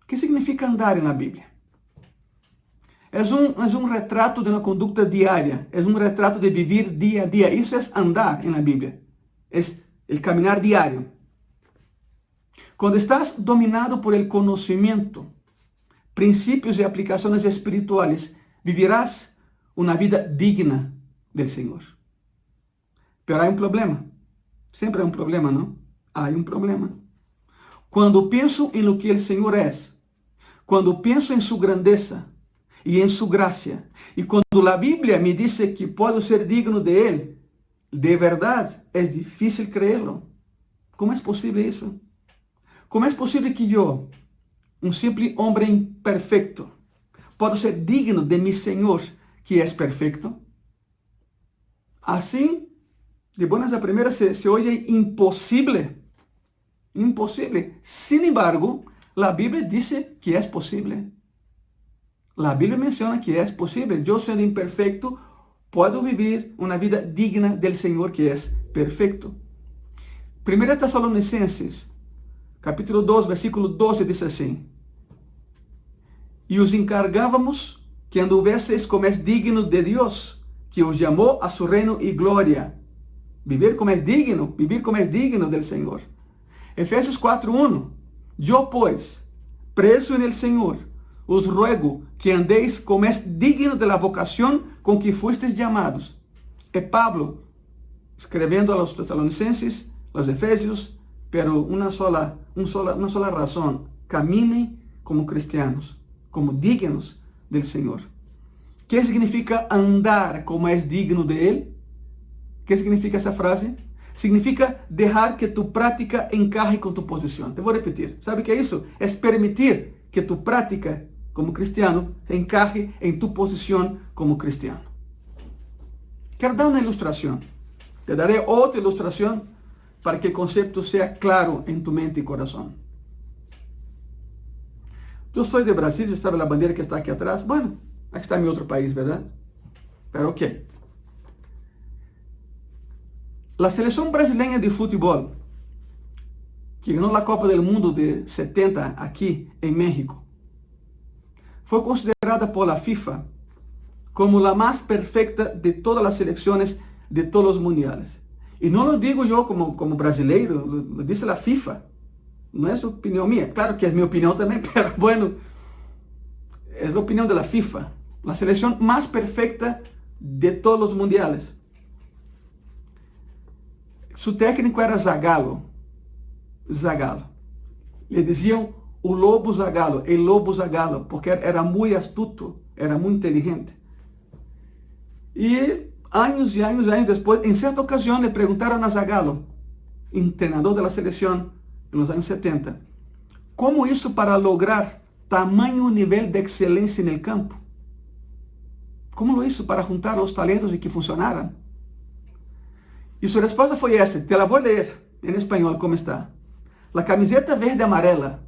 ¿Qué significa andar en la Biblia? Es un retrato de una conducta diaria, es un retrato de vivir día a día. Eso es andar en la Biblia, es el caminar diario. Cuando estás dominado por el conocimiento, principios y aplicaciones espirituales, vivirás una vida digna del Señor. Pero hay un problema. Siempre hay un problema, ¿no? Hay un problema. Cuando pienso en lo que el Señor es, cuando pienso en su grandeza y en su gracia, y cuando la Biblia me dice que puedo ser digno de Él, de verdad es difícil creerlo. ¿Cómo es posible eso? ¿Cómo es posible que yo, un simple hombre imperfecto, puedo ser digno de mi Señor que es perfecto? Así, de buenas a primeras, se oye imposible. Imposible. Sin embargo, la Biblia dice que es posible. La Biblia menciona que es posible. Yo, siendo imperfecto, puedo vivir una vida digna del Señor que es perfecto. 1 Tesalonicenses, capítulo 2, versículo 12, dice así: y os encargábamos que anduvieseis como es digno de Dios, que os llamó a su reino y gloria. Vivir como es digno del Señor. Efesios 4:1. Yo pues, preso en el Señor, os ruego que andéis como es digno de la vocación con que fuisteis llamados. Es Pablo escribiendo a los tesalonicenses, los efesios, pero una sola razón: caminen como cristianos, como dignos del Señor. ¿Qué significa andar como es digno de Él? ¿Qué significa esa frase? Significa dejar que tu práctica encaje con tu posición. Te voy a repetir. ¿Sabe qué es eso? Es permitir que tu práctica como cristiano encaje en tu posición como cristiano. Quiero dar una ilustración. Te daré otra ilustración para que el concepto sea claro en tu mente y corazón. Yo soy de Brasil, ¿sabe la bandera que está aquí atrás? Bueno, aquí está mi otro país, ¿verdad? Pero ok. La selección brasileña de fútbol que ganó la Copa del Mundo de 70 aquí en México, fue considerada por la FIFA como la más perfecta de todas las selecciones de todos los mundiales. Y no lo digo yo como brasileiro, lo dice la FIFA. No es opinión mía. Claro que es mi opinión también, pero bueno, es la opinión de la FIFA. La selección más perfecta de todos los mundiales. Su técnico era Zagallo. Zagallo. Le decían o Lobo Zagallo, el Lobo Zagallo, porque era muy astuto, era muy inteligente. Y años y años y años después, en cierta ocasión le preguntaron a Zagallo, entrenador de la selección en los años 70, ¿cómo hizo para lograr tamaño nivel de excelencia en el campo? ¿Cómo lo hizo para juntar los talentos y que funcionaran? Y su respuesta fue esta, te la voy a leer en español como está. La camiseta verde amarela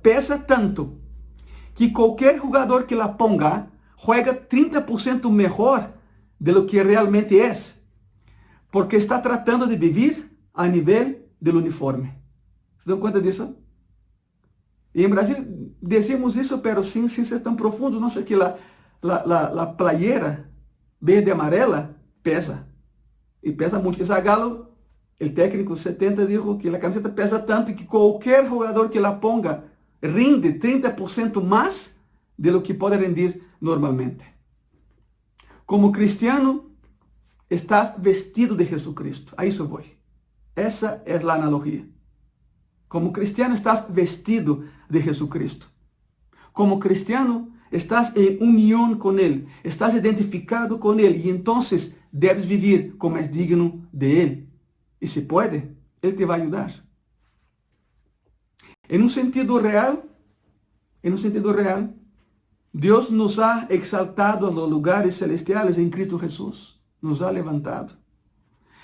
pesa tanto que cualquier jugador que la ponga juega 30% mejor de lo que realmente es, porque está tratando de vivir a nivel del uniforme. ¿Se dan cuenta de eso? Y en Brasil decimos eso, pero sin ser tan profundo. No sé, que la playera verde amarela pesa. Y pesa mucho. Zagallo, el técnico 70, dijo que la camiseta pesa tanto que cualquier jugador que la ponga rinde 30% más de lo que puede rendir normalmente. Como cristiano, estás vestido de Jesucristo. A eso voy. Esa es la analogía. Como cristiano, estás vestido de Jesucristo. Como cristiano, estás en unión con Él. Estás identificado con Él. Y entonces debes vivir como es digno de Él. Y si puede, Él te va a ayudar. En un sentido real, Dios nos ha exaltado a los lugares celestiales en Cristo Jesús. Nos ha levantado.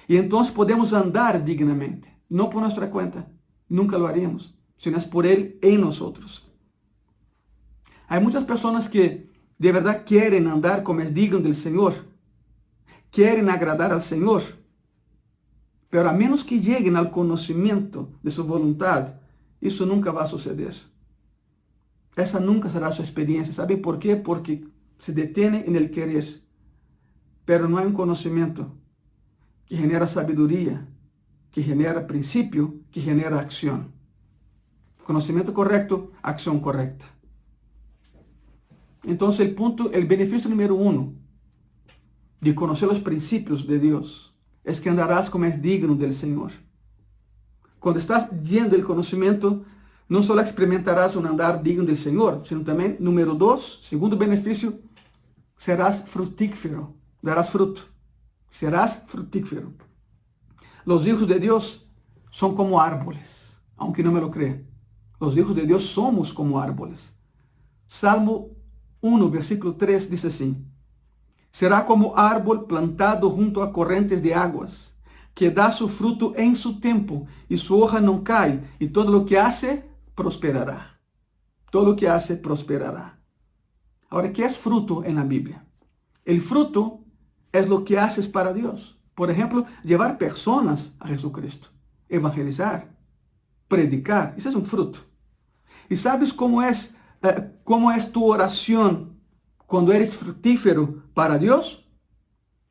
Y entonces podemos andar dignamente. No por nuestra cuenta. Nunca lo haríamos. Sino es por Él en nosotros. Hay muchas personas que de verdad quieren andar como es digno del Señor. Quieren agradar al Señor. Pero a menos que lleguen al conocimiento de su voluntad, eso nunca va a suceder. Esa nunca será su experiencia. ¿Saben por qué? Porque se detiene en el querer. Pero no hay un conocimiento que genera sabiduría, que genera principio, que genera acción. Conocimiento correcto, acción correcta. Entonces el beneficio número 1 de conocer los principios de Dios es que andarás como es digno del Señor. Cuando estás lleno del conocimiento, no solo experimentarás un andar digno del Señor, sino también, número 2, segundo beneficio, serás fructífero, darás fruto. Serás fructífero. Los hijos de Dios son como árboles, aunque no me lo crean. Los hijos de Dios somos como árboles. Salmo 1, versículo 3 dice así: será como árbol plantado junto a corrientes de aguas, que da su fruto en su tiempo, y su hoja no cae, y todo lo que hace prosperará. Todo lo que hace prosperará. Ahora, ¿qué es fruto en la Biblia? El fruto es lo que haces para Dios. Por ejemplo, llevar personas a Jesucristo, evangelizar, predicar. Ese es un fruto. ¿Y sabes cómo es tu oración cuando eres fructífero para Dios?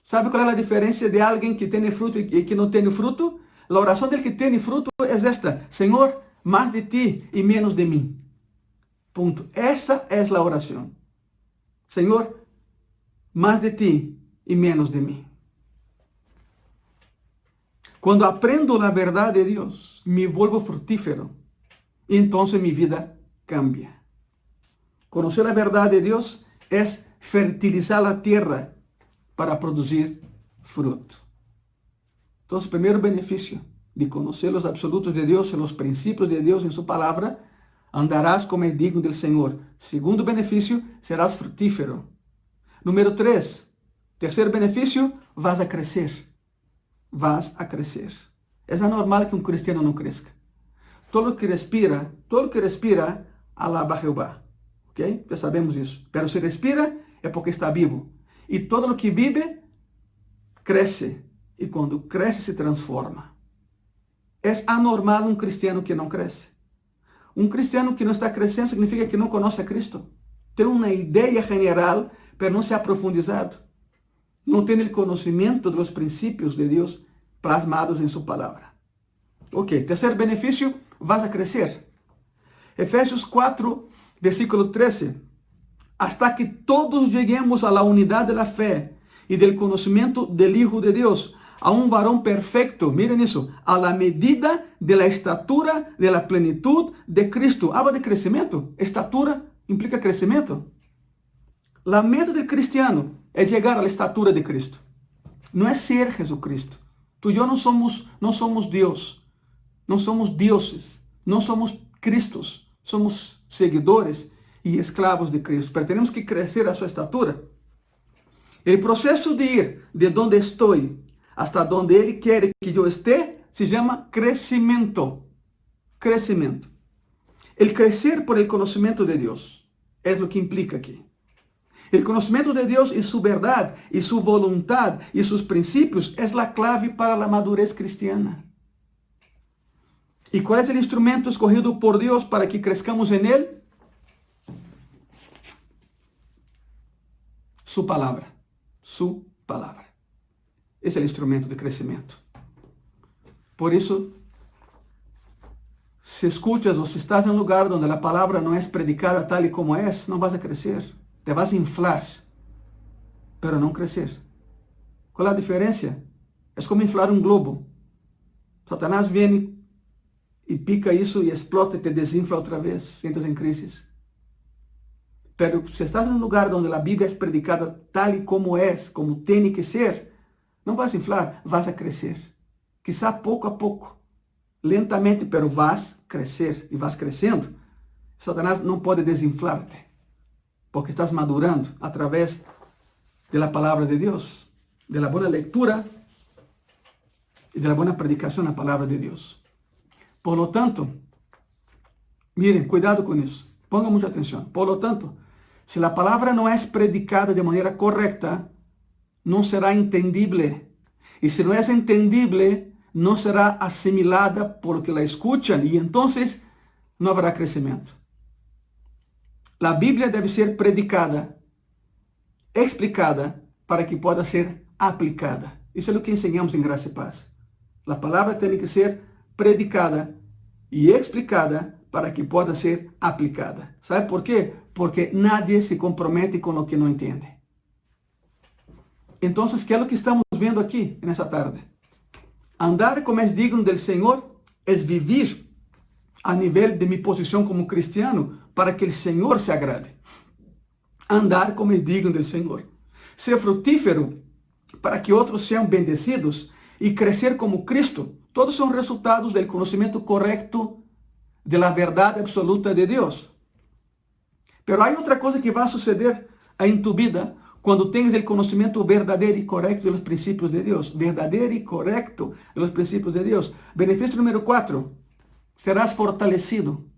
¿Sabe cuál es la diferencia de alguien que tiene fruto y que no tiene fruto? La oración del que tiene fruto es esta: Señor, más de ti y menos de mí. Punto. Esa es la oración. Señor, más de ti y menos de mí. Cuando aprendo la verdad de Dios, me vuelvo fructífero. Y entonces mi vida cambia. Conocer la verdad de Dios es fertilizar la tierra para producir fruto. Entonces, primer beneficio de conocer los absolutos de Dios y los principios de Dios en su palabra, andarás como es digno del Señor. Segundo beneficio, serás fructífero. Número 3, tercer beneficio, vas a crecer. Vas a crecer. Es anormal que un cristiano no crezca. Todo lo que respira, alaba a Jehová. ¿Ok? Ya sabemos eso. Pero si respira, es porque está vivo. Y todo lo que vive, crece. Y cuando crece, se transforma. Es anormal um cristiano que não cresce. Um cristiano que não está crescendo significa que não conhece a Cristo. Tem uma ideia general, mas não se ha profundizado. Não tem o conhecimento dos princípios de Deus plasmados em sua palavra. Ok, terceiro benefício, vas a crescer. Efésios 4, versículo 13. Hasta que todos lleguemos a la unidad de la fe y del conocimiento del Hijo de Dios, a un varón perfecto, miren eso, a la medida de la estatura de la plenitud de Cristo. Habla de crecimiento. Estatura implica crecimiento. La meta del cristiano es llegar a la estatura de Cristo. No es ser Jesucristo. Tú y yo no somos Dios. No somos dioses. No somos Cristos. Somos seguidores y esclavos de Cristo. Pero tenemos que crecer a su estatura. El proceso de ir de donde estoy hasta donde Ele quiere que yo esté se llama crecimiento. Crecimiento. El crecer por el conocimiento de Dios es lo que implica aquí. El conocimiento de Dios y su verdad y su voluntad y sus principios es la clave para la madurez cristiana. ¿Y cuál es el instrumento escogido por Dios para que crezcamos en Él? Su palabra. Su palabra. Es el instrumento de crecimiento. Por eso, si escuchas o si estás en un lugar donde la palabra no es predicada tal y como es, no vas a crecer. Te vas a inflar, pero no crecer. ¿Cuál es la diferencia? Es como inflar un globo. Satanás viene y pica eso y explota y te desinfla otra vez. Entras en crisis. Pero si estás en un lugar donde la Biblia es predicada tal y como es, como tiene que ser, não vas a inflar, vas a crescer. Quizá pouco a pouco, lentamente, pero vas a crescer e vas crescendo. Satanás não pode desinflar-te, porque estás madurando através da palavra de Deus, da boa leitura e da boa predicação da palavra de Deus. Por lo tanto, miren, cuidado com isso. Pongan muita atenção. Por lo tanto, se a palavra não é predicada de maneira correta, não será entendible. E se não é entendible, não será assimilada por los que la escuchan. E então não haverá crescimento. A Bíblia deve ser predicada, explicada, para que possa ser aplicada. Isso é o que ensinamos em Graça e Paz. A palavra tem que ser predicada e explicada para que possa ser aplicada. ¿Sabe por quê? Porque nadie se compromete com o que não entende. Então, ¿qué es lo que estamos viendo aquí en esta tarde? Andar como es digno del Señor es vivir a nivel de mi posición como cristiano para que el Señor se agrade. Andar como es digno del Señor. Ser fructífero para que otros sean bendecidos y crecer como Cristo. Todos son resultados del conocimiento correcto de la verdad absoluta de Dios. Pero hay otra cosa que va a suceder en tu vida quando tens o conhecimento verdadeiro e correto dos princípios de Deus. Verdadeiro e correto dos princípios de Deus. Benefício número 4. Serás fortalecido.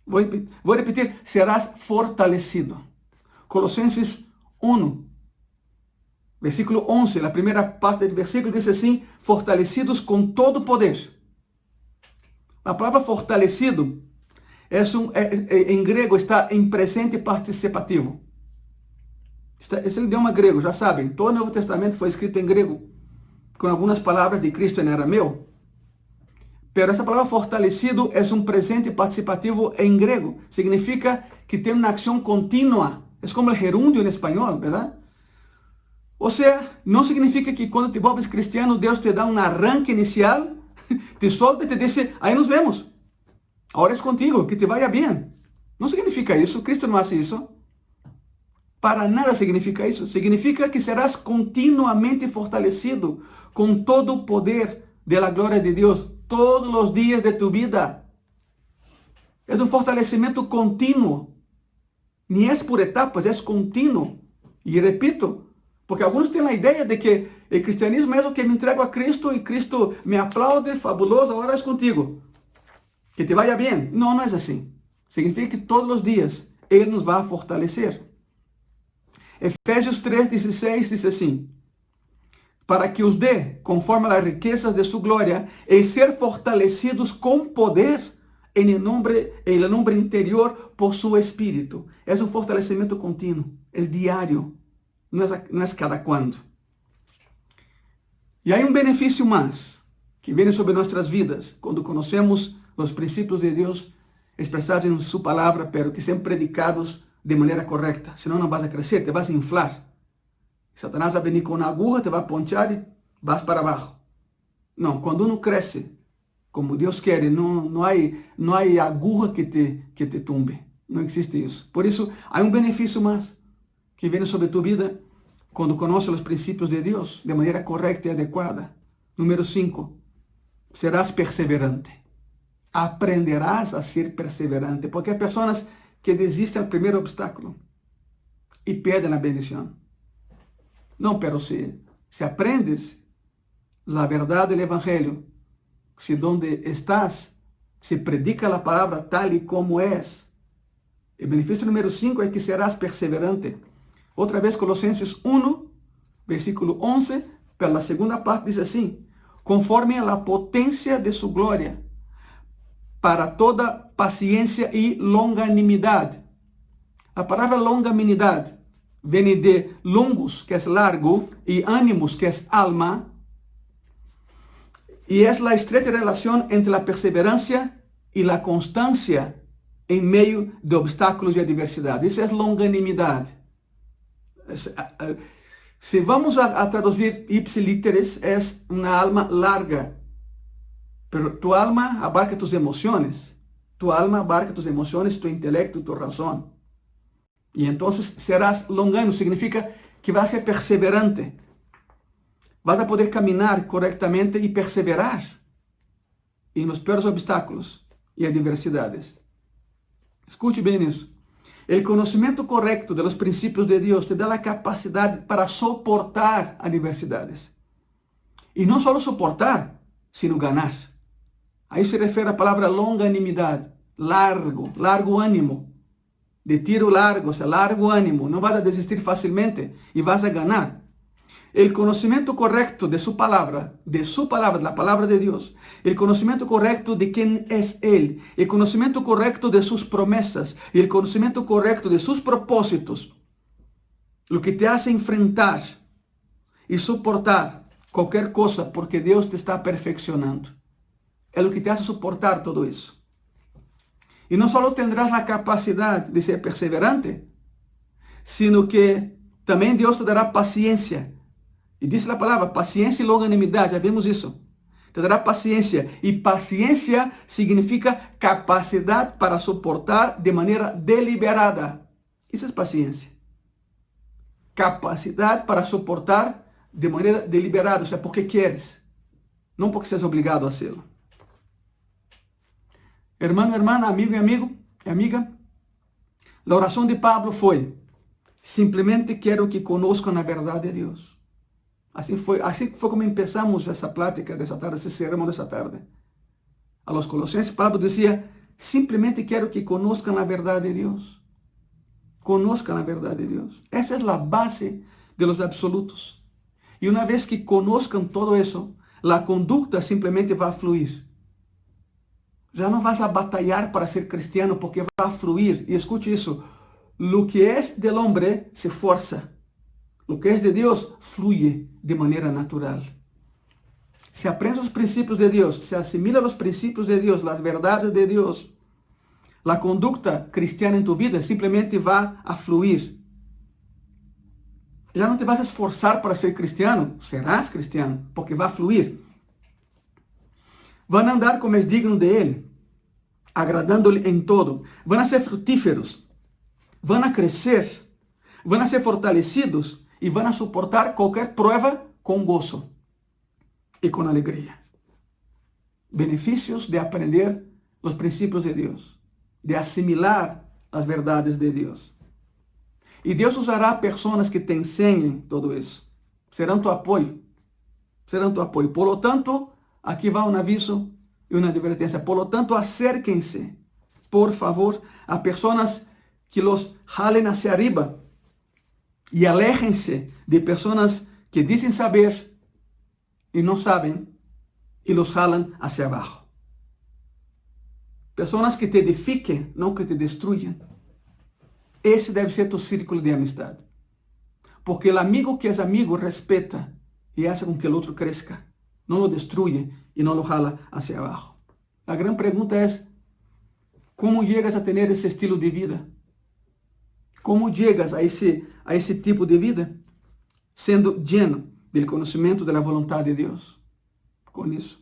Vou repetir. Serás fortalecido. Colossenses 1. Versículo 11. A primeira parte do versículo diz assim. Fortalecidos com todo poder. A palavra fortalecido em grego está em presente participativo. Esse é o idioma grego, já sabem. Todo o Novo Testamento foi escrito em grego, com algumas palavras de Cristo em arameu. Pero essa palavra fortalecido é um presente participativo em grego. Significa que tem uma ação contínua. É como o gerúndio em espanhol, verdade? Ou seja, não significa que quando te volves cristiano, Deus te dá um arranque inicial, te solta e te diz, aí nos vemos. Agora é contigo, que te vaya bem. Não significa isso. Cristo não hace isso. Para nada significa isso. Significa que serás continuamente fortalecido com todo o poder da glória de Deus todos os dias de tu vida. É um fortalecimento contínuo. Nem é por etapas, é contínuo. E repito, porque alguns têm a ideia de que o cristianismo é o que me entrego a Cristo e Cristo me aplaude, fabuloso, agora é contigo. Que te vaya bem. Não, não é assim. Significa que todos os dias Ele nos vai fortalecer. Efésios 3,16 diz assim: para que os dê, conforme as riquezas de su gloria, e ser fortalecidos com poder en el hombre interior por su espíritu. Es un fortalecimiento continuo, es diario, no es cada cuando. E há um benefício mais que vem sobre nossas vidas quando conhecemos os princípios de Deus expressados em sua palavra, pero que são predicados de maneira correta. Senão não vas a crescer, te vas a inflar. Satanás vai venir com uma aguja, te vai ponchar e vas para abaixo. Não, quando uno cresce como Deus quer, não há aguja que te tumbe. Não existe isso. Por isso, há um benefício mais que vem sobre tu vida quando conhece os princípios de Deus de maneira correta e adequada. Número 5, serás perseverante. Aprenderás a ser perseverante, porque há pessoas que desistem ao primeiro obstáculo e perdem a bendição. Não, pero se aprendes a verdade do Evangelho, se donde estás se predica a palavra tal e como es, o benefício número 5 é que serás perseverante. Outra vez, Colossenses 1, versículo 11, pela segunda parte, diz assim: conforme a la potência de su glória, para toda paciência e longanimidade. A palavra longanimidade vem de longus, que é largo, e ânimos, que é alma, e é a estreita relação entre a perseverança e a constância em meio de obstáculos e adversidade. Isso é longanimidade. Se vamos a traduzir ipsilíteres, é uma alma larga. Pero tu alma abarca tus emociones. Tu alma abarca tus emociones, tu intelecto, tu razón. Y entonces serás longano. Significa que vas a ser perseverante. Vas a poder caminar correctamente y perseverar en los peores obstáculos y adversidades. Escute bem isso. O conhecimento correto dos princípios de Deus te dá a capacidade para suportar adversidades. E não só suportar, sino ganhar. Aí se refere à palavra longanimidade, largo ânimo, de tiro largo, largo ânimo. Não vas a desistir facilmente e vas a ganhar. O conhecimento correto de sua palavra, da palavra de Deus, o conhecimento correto de quem é Ele, o conhecimento correto de suas promessas e o conhecimento correto de seus propósitos, o que te hace enfrentar e suportar qualquer coisa, porque Deus te está perfeccionando. É o que te hace suportar todo isso. E não só tendrás a capacidade de ser perseverante, sino que também Deus te dará paciência. E diz a palavra, paciência e longanimidade, já vimos isso. Te dará paciência. E paciência significa capacidade para suportar de maneira deliberada. Isso é paciência. Capacidade para suportar de maneira deliberada, ou seja, porque queres, não porque seas obrigado a fazê-lo. Hermano, hermana, amigo e amiga, a oração de Pablo foi: simplesmente quero que conozcam a verdade de Deus. Assim foi como começamos essa plática dessa tarde, esse sermão dessa tarde. A los Colossenses, Pablo dizia: simplesmente quero que conozcam a verdade de Deus. Conozcam a verdade de Deus. Essa é a base de los absolutos. E uma vez que conozcam todo isso, a conduta simplesmente vai fluir. Já não vas a batalhar para ser cristiano, porque vai fluir. E escute isso: lo que é del hombre se força. Lo que é de Deus fluye de maneira natural. Se aprende os princípios de Deus, se assimila os princípios de Deus, as verdades de Deus, a conduta cristiana em tu vida simplesmente vai a fluir. Já não te vas a esforçar para ser cristiano, serás cristiano, porque vai fluir. Vão andar como é digno de Ele, agradando-lhe em todo. Vão a ser frutíferos, vão a crescer, vão a ser fortalecidos e vão a suportar qualquer prova com gozo e com alegria. Benefícios de aprender os princípios de Deus, de assimilar as verdades de Deus. E Deus usará pessoas que te ensenem todo isso. Serão tu apoio. Serão tu apoio. Por lo tanto, aqui vai um aviso e uma advertência. Por lo tanto, acérquense, por favor, a pessoas que los jalen hacia arriba. E aléjense de pessoas que dizem saber, y no saben y los jalan hacia abajo. Personas que te edifiquen, no que te destruyan. Ese debe ser tu círculo de amistad. Porque el amigo que es amigo respeta y hace con que el otro crezca. No lo destruye y no lo jala hacia abajo. La gran pregunta es, ¿cómo llegas a tener ese estilo de vida? ¿Cómo llegas a ese tipo de vida? Siendo lleno del conocimiento de la voluntad de Dios. Con eso.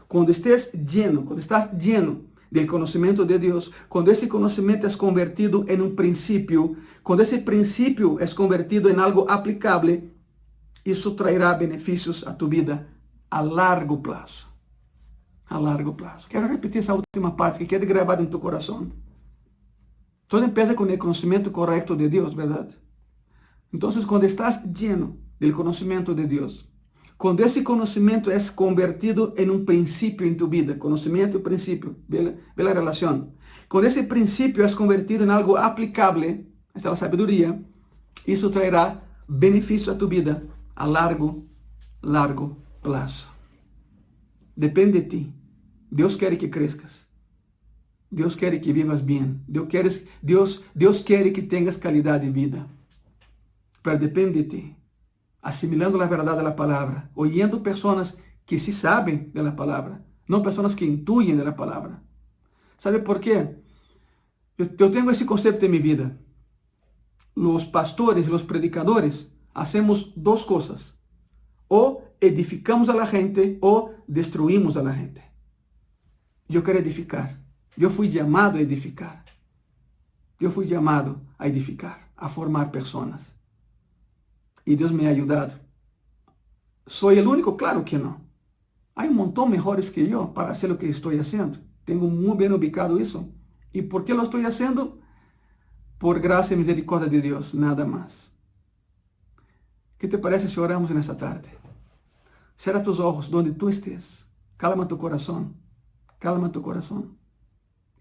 Cuando estás lleno del conocimiento de Dios, cuando ese conocimiento es convertido en un principio, cuando ese principio es convertido en algo aplicable, eso traerá beneficios a tu vida a largo plazo. A largo plazo. Quero repetir essa última parte que quede gravada em tu coração. Todo empieza com o conhecimento correto de Deus, verdade? Então, quando estás lleno del conhecimento de Deus, quando esse conhecimento é convertido em um princípio em tu vida, conhecimento e princípio, bela relação. Quando esse princípio é convertido em algo aplicável, esta é a sabedoria, isso trairá benefício a tu vida a largo plazo. Depende de ti. Deus quer que crescas. Deus quer que vivas bem. Deus quer que tenhas qualidade de vida. Pero depende de ti. Asimilando a verdade da palavra. Oyendo pessoas que sí sabem da palavra. Não pessoas que intuyen da palavra. ¿Sabe por quê? Eu tenho esse conceito em minha vida. Os pastores, os predicadores, hacemos duas coisas. Ou edificamos a la gente ou destruímos a la gente. Eu quero edificar. Eu fui chamado a edificar. Eu fui chamado a edificar, a formar pessoas. E Deus me ha ajudado. ¿Soy el único? Claro que não. Há um montão mejores que eu para fazer o que estou fazendo. Tenho muito bem ubicado isso. E por que lo estou fazendo? Por graça e misericórdia de Deus, nada mais. ¿Qué te parece si oramos nessa tarde? Cierra tus ojos donde tú estés. Calma tu corazón. Calma tu corazón.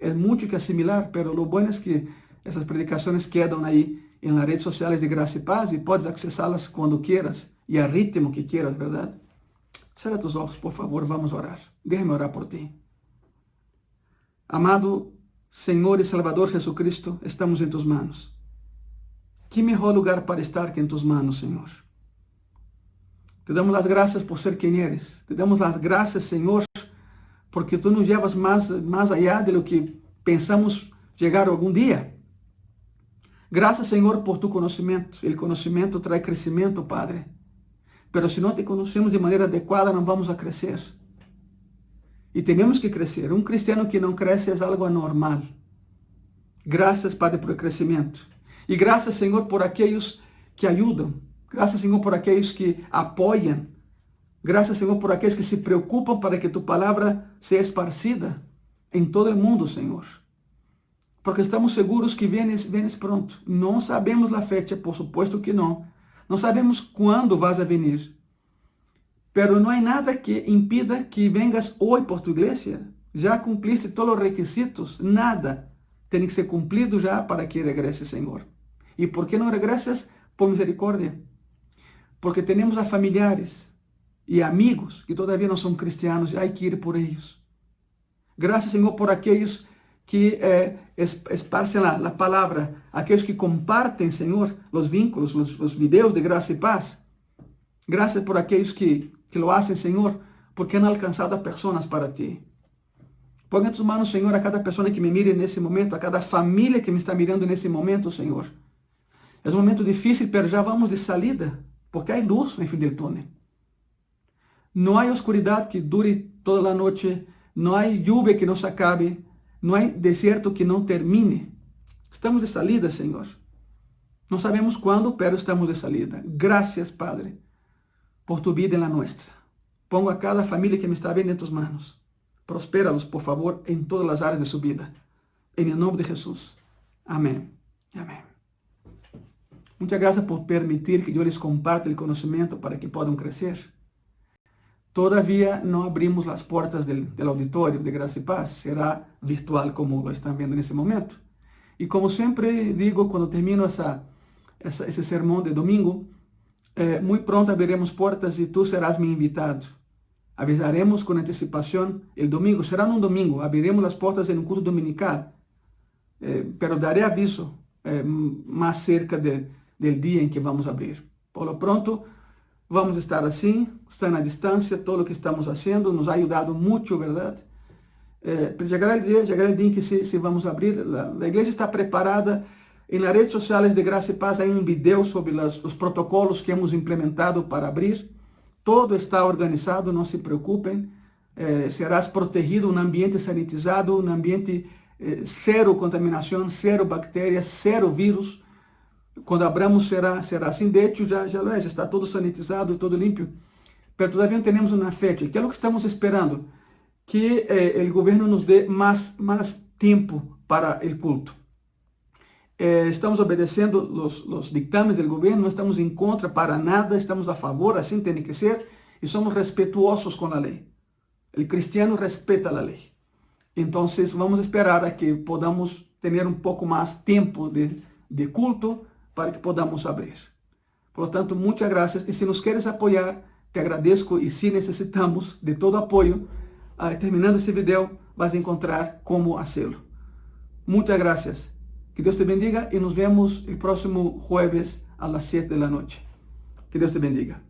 Es mucho que asimilar, pero lo bueno es que essas predicações quedam aí en las redes sociales de Graça y Paz y puedes accesarlas cuando quieras y al ritmo que quieras, ¿verdad? Cierra tus ojos, por favor, vamos a orar. Déjame orar por ti. Amado Senhor e Salvador Jesucristo, estamos em tus manos. Que melhor lugar para estar que em tus manos, Senhor. Te damos as graças por ser quem eres. Te damos as graças, Senhor, porque tu nos llevas mais allá de lo que pensamos chegar algum dia. Graças, Senhor, por tu conhecimento. O conhecimento traz crescimento, Padre. Pero se não te conhecemos de maneira adequada, não vamos a crescer. E temos que crescer. Um cristiano que não cresce é algo anormal. Graças, Padre, por crescimento. E graças, Senhor, por aqueles que ajudam. Graças, Senhor, por aqueles que apoiam. Graças, Senhor, por aqueles que se preocupam para que tu palavra seja esparcida em todo o mundo, Senhor. Porque estamos seguros que vienes pronto. Não sabemos a fecha, por supuesto que não. Não sabemos quando vas a venir. Pero não há nada que impida que vengas hoje por tu igreja. Já cumpliste todos os requisitos. Nada tem que ser cumprido já para que regresses, Senhor. E por que não regresses? Por misericórdia. Porque temos a familiares e amigos que todavia não são cristianos e há que ir por eles. Graças, Senhor, por aqueles que esparcem a palavra, aqueles que compartem, Senhor, os vínculos, os videos de Graça e Paz. Graças por aqueles que lo hacen, Senhor, porque han alcançado a pessoas para ti. Põe em tus manos, Senhor, a cada pessoa que me mire nesse momento, a cada família que me está mirando nesse momento, Senhor. É um momento difícil, mas já vamos de salida, porque há luz no fim do túnel. Não há oscuridade que dure toda a noite, não há lluvia que não se acabe, não há deserto que não termine. Estamos de salida, Senhor. Não sabemos quando, pero estamos de salida. Graças, Padre, por tu vida en la nuestra. Pongo a cada familia que me está viendo en tus manos. Prospéralos, por favor, en todas las áreas de su vida. En el nombre de Jesús. Amén. Amén. Muchas gracias por permitir que yo les comparta el conocimiento para que puedan crecer. Todavía no abrimos las puertas del auditorio de Graça y Paz. Será virtual como lo están viendo en ese momento. Y como siempre digo cuando termino ese sermón de domingo, muy pronto abriremos puertas y tú serás mi invitado. Avisaremos con anticipación el domingo. Será un domingo. Abriremos las puertas en un culto dominical. Pero daré aviso más cerca del día en que vamos a abrir. Por lo pronto, vamos a estar así, están a distancia. Todo lo que estamos haciendo nos ha ayudado mucho, ¿verdad? Pero llegará el día en que sí vamos a abrir. La iglesia está preparada. En las redes sociales de Gracia y Paz hay un video sobre los protocolos que hemos implementado para abrir. Todo está organizado, no se preocupen. Serás protegido, un ambiente sanitizado, un ambiente cero contaminación, cero bacterias, cero vírus. Cuando abramos será así. De hecho, ya está todo sanitizado, todo limpio. Pero todavía no tenemos una fecha. ¿Qué es lo que estamos esperando? Que el gobierno nos dé más tiempo para el culto. Estamos obedeciendo los dictámenes del gobierno, no estamos en contra para nada, estamos a favor, así tiene que ser, y somos respetuosos con la ley. El cristiano respeta la ley. Entonces vamos a esperar a que podamos tener un poco más tiempo de culto para que podamos abrir. Por lo tanto, muchas gracias. Y si nos quieres apoyar, te agradezco, y si necesitamos de todo apoyo, terminando este video vas a encontrar cómo hacerlo. Muchas gracias. Que Dios te bendiga y nos vemos el próximo jueves a las 7 de la noche. Que Dios te bendiga.